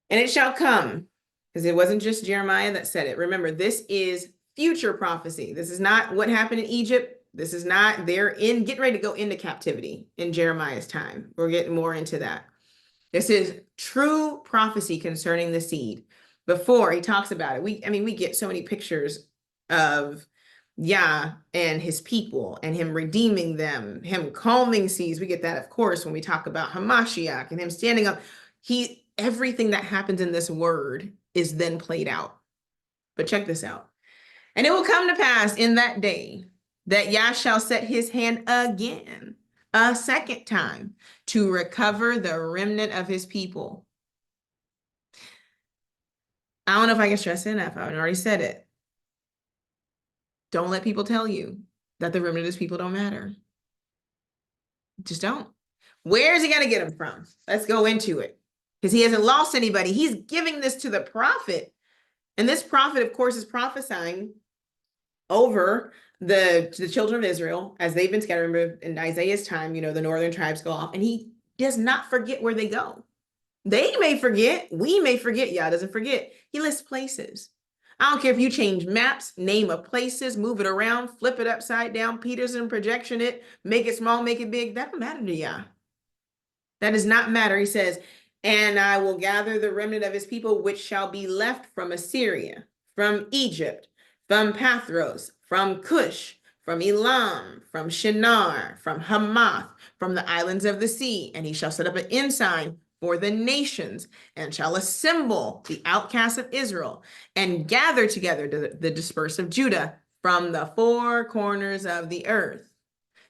And it shall come, because it wasn't just Jeremiah that said it. Remember, this is future prophecy. This is not what happened in Egypt. This is not, they're getting ready to go into captivity in Jeremiah's time. We're getting more into that. This is true prophecy concerning the seed. Before he talks about it, we get so many pictures of Yah and his people and him redeeming them, him calming seas. We get that, of course, when we talk about Hamashiach and him standing up. Everything that happens in this word is then played out. But check this out. And it will come to pass in that day that Yah shall set his hand again, a second time, to recover the remnant of his people. I don't know if I can stress it enough. I've already said it. Don't let people tell you that the remnant of his people don't matter. Just don't. Where is he going to get them from? Let's go into it. Because he hasn't lost anybody. He's giving this to the prophet. And this prophet, of course, is prophesying over the children of Israel as they've been scattered. Remember, in Isaiah's time, you know, the northern tribes go off, and he does not forget where they go. They may forget, we may forget, Yah doesn't forget. He lists places. I don't care if you change maps, name of places, move it around, flip it upside down, Peterson projection it, make it small, make it big. That don't matter to Yah. That does not matter. He says, and I will gather the remnant of his people, which shall be left from Assyria, from Egypt, from Pathros, from Cush, from Elam, from Shinar, from Hamath, from the islands of the sea. And he shall set up an ensign for the nations, and shall assemble the outcasts of Israel, and gather together the dispersed of Judah from the four corners of the earth.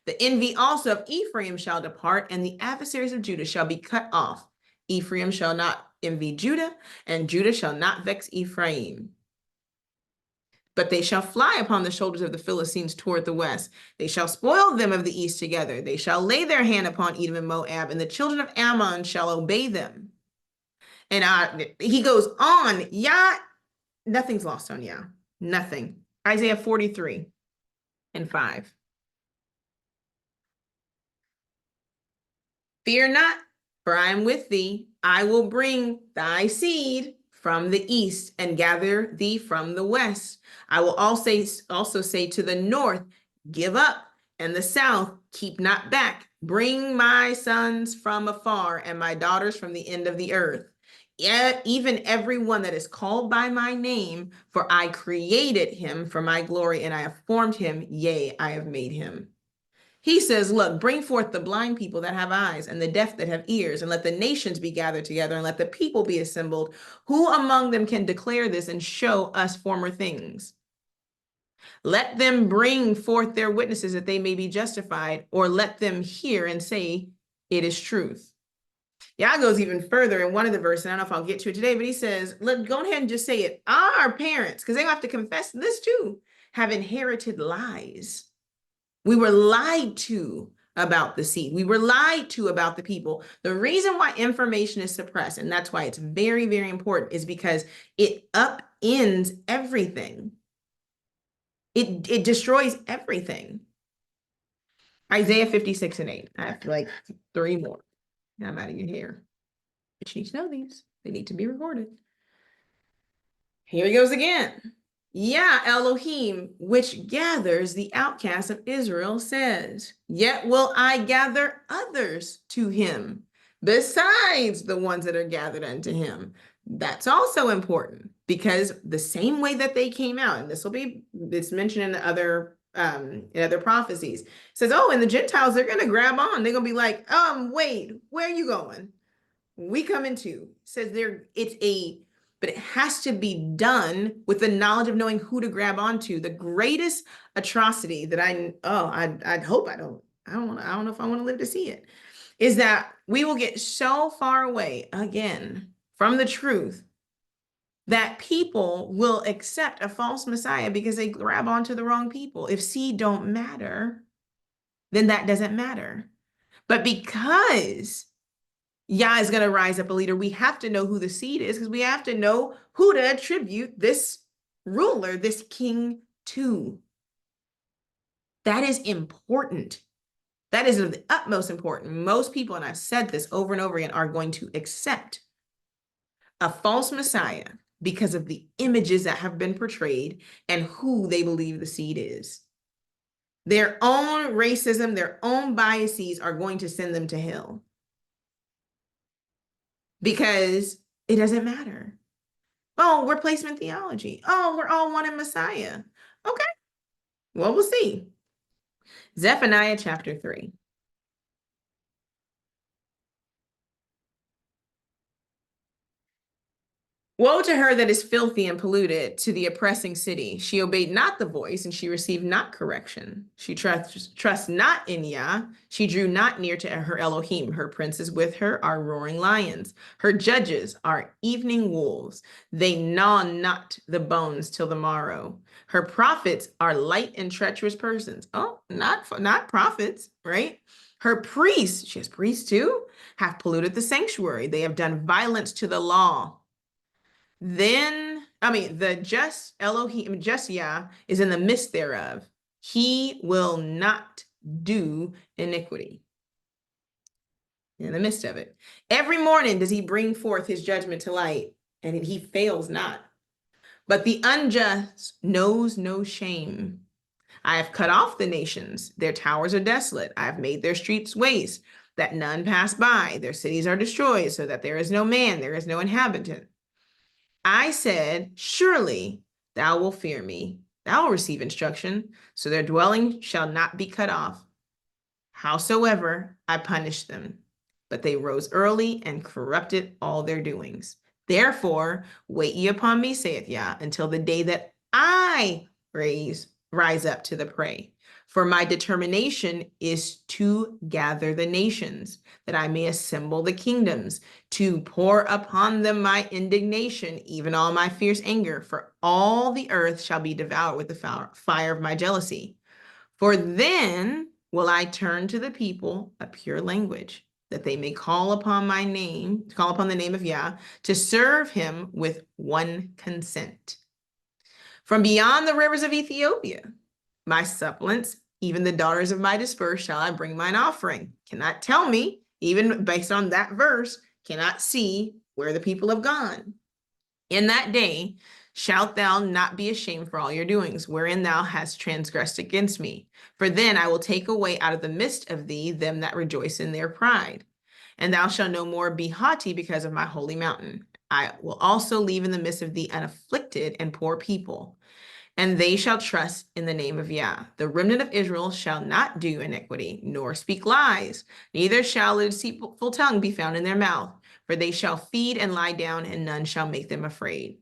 The envy also of Ephraim shall depart, and the adversaries of Judah shall be cut off. Ephraim shall not envy Judah, and Judah shall not vex Ephraim. But they shall fly upon the shoulders of the Philistines toward the west. They shall spoil them of the east together. They shall lay their hand upon Edom and Moab, and the children of Ammon shall obey them. And he goes on. Yah, nothing's lost on Yah. Nothing. Isaiah 43:5. Fear not, for I am with thee. I will bring thy seed from the east and gather thee from the west. I will also say to the north, give up, and the south, keep not back. Bring my sons from afar and my daughters from the end of the earth. Yet even every one that is called by my name, for I created him for my glory, and I have formed him, yea, I have made him. He says, look, bring forth the blind people that have eyes and the deaf that have ears, and let the nations be gathered together, and let the people be assembled. Who among them can declare this and show us former things? Let them bring forth their witnesses that they may be justified, or let them hear and say, it is truth. Yah goes even further in one of the verses. I don't know if I'll get to it today, but he says, go ahead and just say it. Our parents, because they have to confess this too, have inherited lies. We were lied to about the seed. We were lied to about the people. The reason why information is suppressed, and that's why it's very, very important, is because it upends everything. It destroys everything. Isaiah 56:8. I have like 3 more. I'm out of your hair. But you need to know these. They need to be recorded. Here he goes again. Yah, Elohim, which gathers the outcasts of Israel, says, yet will I gather others to him, besides the ones that are gathered unto him. That's also important, because the same way that they came out, and it's mentioned in other prophecies, says, oh, and the Gentiles, they're going to grab on. They're going to be like, wait, where are you going? We coming too. Says but it has to be done with the knowledge of knowing who to grab onto. The greatest atrocity that I hope I don't know if I want to live to see it, is that we will get so far away again from the truth that people will accept a false Messiah because they grab onto the wrong people. If seed don't matter, then that doesn't matter. But because Yah is going to rise up a leader, we have to know who the seed is, because we have to know who to attribute this ruler, this king to. That is important. That is of the utmost importance. Most people, and I've said this over and over again, are going to accept a false Messiah because of the images that have been portrayed and who they believe the seed is. Their own racism, their own biases are going to send them to hell. Because it doesn't matter. Oh, replacement theology. Oh, we're all one in Messiah. Okay. Well, we'll see. Zephaniah chapter 3. Woe to her that is filthy and polluted, to the oppressing city. She obeyed not the voice, and she received not correction. She trusts not in Yah. She drew not near to her Elohim. Her princes with her are roaring lions. Her judges are evening wolves. They gnaw not the bones till the morrow. Her prophets are light and treacherous persons. Oh, not prophets, right? Her priests, she has priests too, have polluted the sanctuary. They have done violence to the law. Then The just Elohim, just Yah, is in the midst thereof. He will not do iniquity. In the midst of it. Every morning does he bring forth his judgment to light, and he fails not. But the unjust knows no shame. I have cut off the nations. Their towers are desolate. I have made their streets waste, that none pass by. Their cities are destroyed, so that there is no man, there is no inhabitant. I said, surely thou wilt fear me. Thou wilt receive instruction, so their dwelling shall not be cut off. Howsoever I punished them, but they rose early and corrupted all their doings. Therefore, wait ye upon me, saith Yah, until the day that I rise up to the prey. For my determination is to gather the nations, that I may assemble the kingdoms, to pour upon them my indignation, even all my fierce anger, for all the earth shall be devoured with the fire of my jealousy. For then will I turn to the people a pure language, that they may call upon my name, call upon the name of Yah, to serve him with one consent. From beyond the rivers of Ethiopia, my suppliants, even the daughters of my dispersed, shall I bring mine offering. Cannot tell me, even based on that verse, cannot see where the people have gone. In that day shalt thou not be ashamed for all your doings, wherein thou hast transgressed against me. For then I will take away out of the midst of thee them that rejoice in their pride. And thou shalt no more be haughty because of my holy mountain. I will also leave in the midst of thee an afflicted and poor people, and they shall trust in the name of Yah. The remnant of Israel shall not do iniquity, nor speak lies, neither shall a deceitful tongue be found in their mouth, for they shall feed and lie down, and none shall make them afraid.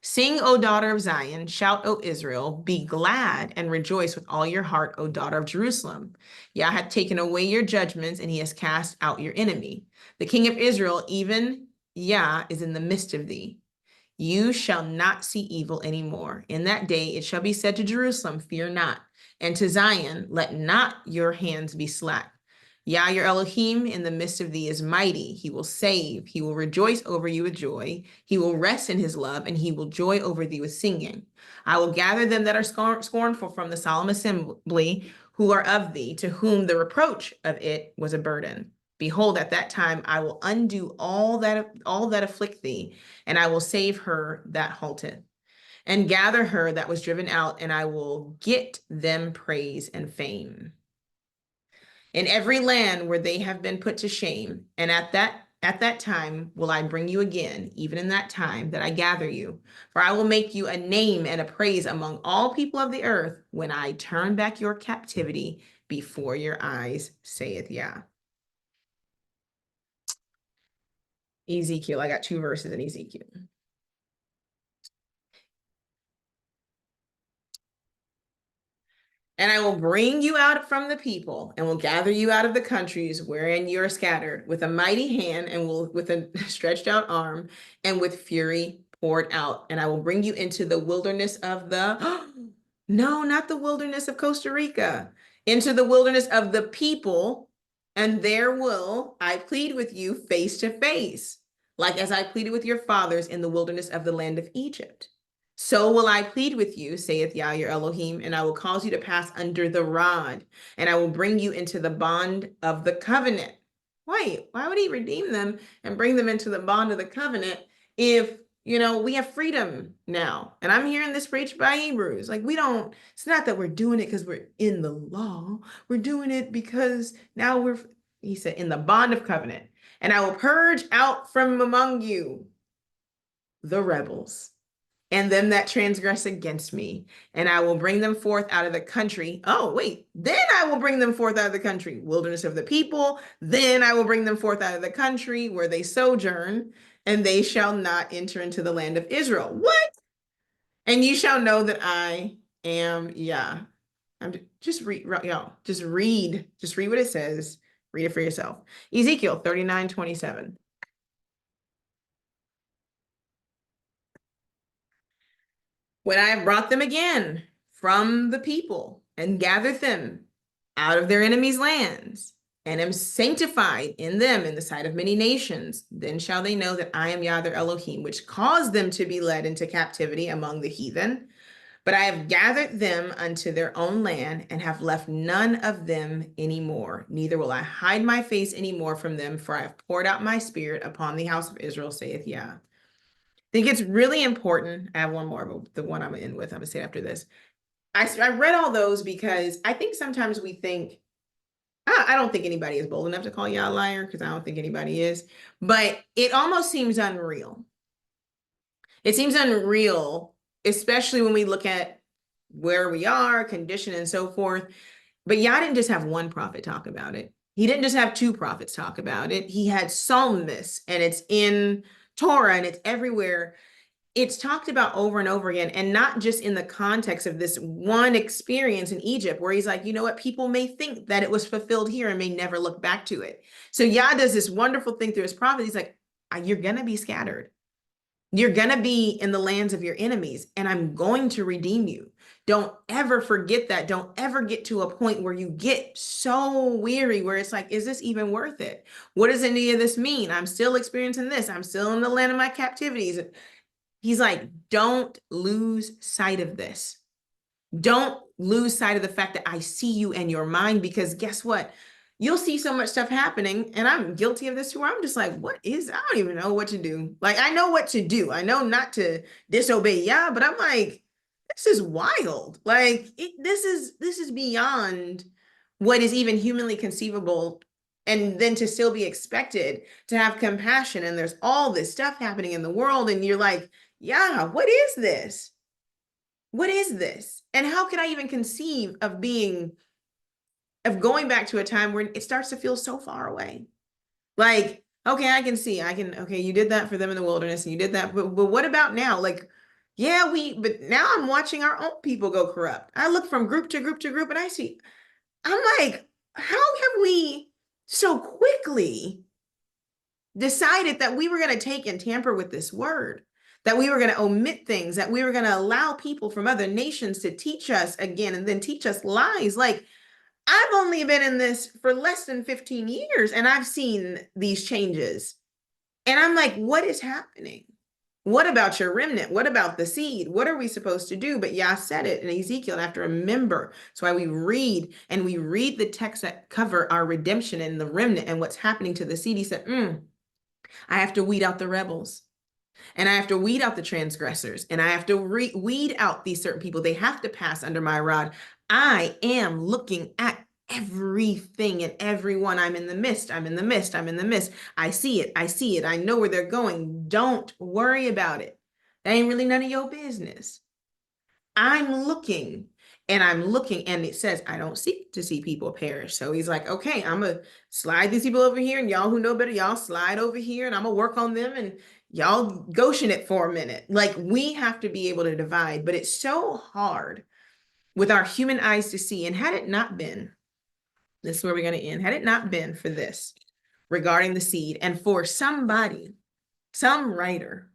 Sing, O daughter of Zion, shout, O Israel, be glad and rejoice with all your heart, O daughter of Jerusalem. Yah hath taken away your judgments, and he has cast out your enemy. The king of Israel, even Yah, is in the midst of thee. You shall not see evil anymore. In that day it shall be said to Jerusalem, fear not, and to Zion, let not your hands be slack. Yah, your Elohim, in the midst of thee is mighty. He will save. He will rejoice over you with joy. He will rest in his love, and he will joy over thee with singing. I will gather them that are scornful from the solemn assembly, who are of thee, to whom the reproach of it was a burden. Behold, at that time I will undo all that afflict thee, and I will save her that halteth, and gather her that was driven out, and I will get them praise and fame in every land where they have been put to shame. And at that time will I bring you again, even in that time that I gather you. For I will make you a name and a praise among all people of the earth when I turn back your captivity before your eyes, saith Yah. Ezekiel, I got 2 verses in Ezekiel. And I will bring you out from the people, and will gather you out of the countries wherein you are scattered, with a mighty hand, and with a stretched out arm, and with fury poured out. And I will bring you into the wilderness of the, no, not the wilderness of Costa Rica, into the wilderness of the people, and there will I plead with you face to face, like as I pleaded with your fathers in the wilderness of the land of Egypt. So will I plead with you, saith Yah your Elohim, and I will cause you to pass under the rod, and I will bring you into the bond of the covenant. Wait, why would he redeem them and bring them into the bond of the covenant if, we have freedom now? And I'm hearing this preached by Hebrews. It's not that we're doing it because we're in the law. We're doing it because now he said, in the bond of covenant. And I will purge out from among you the rebels and them that transgress against me, and I will bring them forth out of the country. Oh, wait, then I will bring them forth out of the country, wilderness of the people. Then I will bring them forth out of the country where they sojourn, and they shall not enter into the land of Israel. What? And you shall know that I am Yah. Just read what it says. Read it for yourself. Ezekiel 39:27. When I have brought them again, from the people and gathered them out of their enemies' lands, and am sanctified in them in the sight of many nations, then shall they know that I am Yah their Elohim, which caused them to be led into captivity among the heathen. But I have gathered them unto their own land and have left none of them anymore. Neither will I hide my face anymore from them, for I have poured out my spirit upon the house of Israel, saith Yah. I think it's really important. I have one more, but the one I'm in with, I'm gonna say after this. I read all those because I think sometimes we think, I don't think anybody is bold enough to call Yah a liar, because I don't think anybody is, but it almost seems unreal. It seems unreal, especially when we look at where we are, condition, and so forth. But Yah didn't just have one prophet talk about it. He didn't just have two prophets talk about it. He had psalmists, and it's in Torah, and it's everywhere. It's talked about over and over again, and not just in the context of this one experience in Egypt, where he's like, you know what, people may think that it was fulfilled here and may never look back to it. So Yah does this wonderful thing through his prophet. He's like, you're going to be scattered. You're going to be in the lands of your enemies, and I'm going to redeem you. Don't ever forget that. Don't ever get to a point where you get so weary where it's like, is this even worth it? What does any of this mean? I'm still experiencing this. I'm still in the land of my captivities. He's like, don't lose sight of this. Don't lose sight of the fact that I see you and your mind, because guess what? You'll see so much stuff happening, and I'm guilty of this too, where I'm just like, I don't even know what to do. Like, I know what to do. I know not to disobey Yah, but I'm like, this is wild. Like, this is beyond what is even humanly conceivable. And then to still be expected to have compassion, and there's all this stuff happening in the world, and you're like, Yah, what is this? What is this? And how can I even conceive of going back to a time where it starts to feel so far away? Like, okay, okay, you did that for them in the wilderness, and you did that, but what about now? Like, yeah, but now I'm watching our own people go corrupt. I look from group to group to group, and I'm like, how have we so quickly decided that we were going to take and tamper with this word, that we were going to omit things, that we were going to allow people from other nations to teach us again and then teach us lies? Like, I've only been in this for less than 15 years, and I've seen these changes. And I'm like, what is happening? What about your remnant? What about the seed? What are we supposed to do? But Yah said it in Ezekiel, and I have to remember. That's why we read the texts that cover our redemption and the remnant and what's happening to the seed. He said, I have to weed out the rebels, and I have to weed out the transgressors, and I have to weed out these certain people. They have to pass under my rod. I am looking at everything and everyone. I'm in the midst. I'm in the midst. I'm in the midst. I see it. I see it. I know where they're going. Don't worry about it. That ain't really none of your business. I'm looking. And it says, I don't seek to see people perish. So he's like, okay, I'm going to slide these people over here, and y'all who know better, y'all slide over here, and I'm going to work on them, and y'all Goshen it for a minute. Like, we have to be able to divide, but it's so hard with our human eyes to see. And had it not been, this is where we're going to end, had it not been for this regarding the seed, and for somebody, some writer,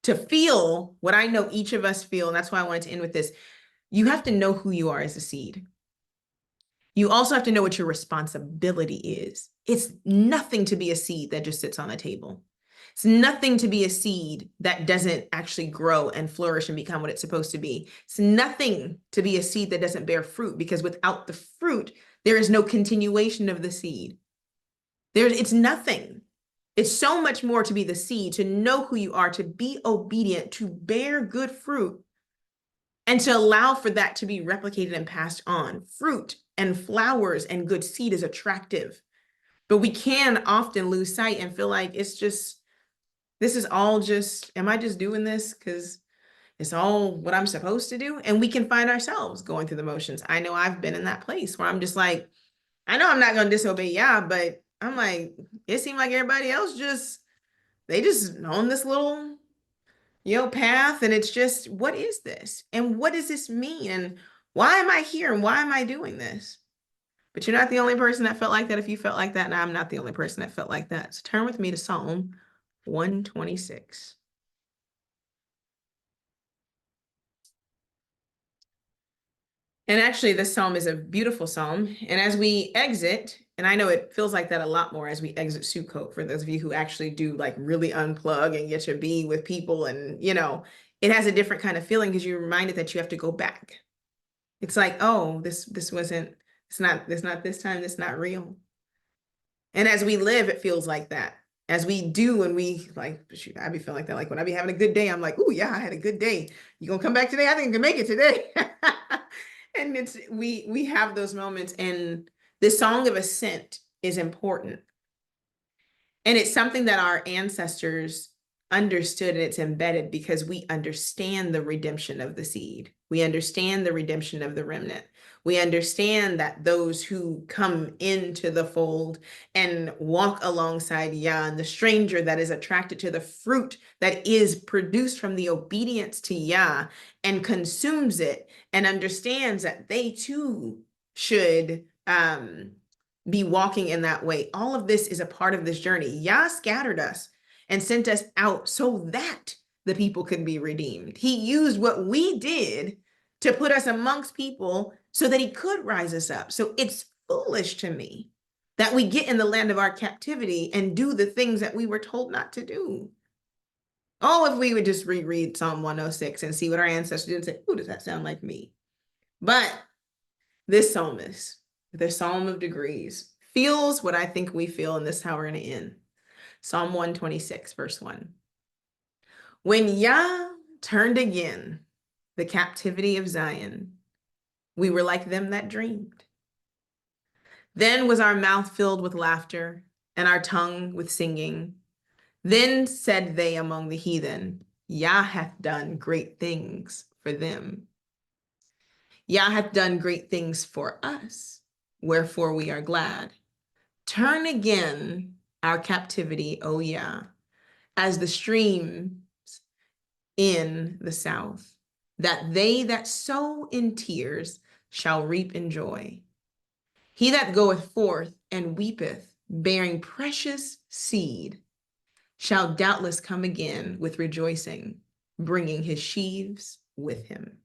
to feel what I know each of us feel, and that's why I wanted to end with this. You have to know who you are as a seed. You also have to know what your responsibility is. It's nothing to be a seed that just sits on a table. It's nothing to be a seed that doesn't actually grow and flourish and become what it's supposed to be. It's nothing to be a seed that doesn't bear fruit, because without the fruit, there is no continuation of the seed. It's nothing. It's so much more to be the seed, to know who you are, to be obedient, to bear good fruit, and to allow for that to be replicated and passed on. Fruit and flowers and good seed is attractive, but we can often lose sight and feel like this is all just, am I just doing this because it's all what I'm supposed to do? And we can find ourselves going through the motions. I know I've been in that place where I'm just like, I know I'm not going to disobey Yah, but I'm like, it seemed like everybody else they just on this little path, and it's just, what is this? And what does this mean? And why am I here? And why am I doing this? But you're not the only person that felt like that. If you felt like that, and I'm not the only person that felt like that. So turn with me to Psalm 126. And actually, this psalm is a beautiful psalm. And as we exit, And I know it feels like that a lot more as we exit Sukkot, for those of you who actually do like really unplug and get to be with people. And, you know, it has a different kind of feeling because you're reminded that you have to go back. It's like, oh, this wasn't, it's not this time, it's not real. And as we live, it feels like that. As we do, and we like, shoot, I be feeling like that. Like when I be having a good day, I'm like, oh yeah, I had a good day. You gonna come back today? I think you can make it today. And it's, we have those moments, and this song of ascent is important. And it's something that our ancestors understood, and it's embedded because we understand the redemption of the seed. We understand the redemption of the remnant. We understand that those who come into the fold and walk alongside Yah, and the stranger that is attracted to the fruit that is produced from the obedience to Yah and consumes it and understands that they too should be walking in that way. All of this is a part of this journey. Yah scattered us and sent us out so that the people could be redeemed. He used what we did to put us amongst people so that he could rise us up. So it's foolish to me that we get in the land of our captivity and do the things that we were told not to do. Oh, if we would just reread Psalm 106 and see what our ancestors did and say, oh, does that sound like me? But this psalmist, the Psalm of Degrees, feels what I think we feel, and this is how we're going to end. Psalm 126, verse 1. When Yah turned again the captivity of Zion, we were like them that dreamed. Then was our mouth filled with laughter and our tongue with singing. Then said they among the heathen, Yah hath done great things for them. Yah hath done great things for us, wherefore we are glad. Turn again our captivity, O Yah, as the streams in the south, that they that sow in tears shall reap in joy. He that goeth forth and weepeth, bearing precious seed, shall doubtless come again with rejoicing, bringing his sheaves with him.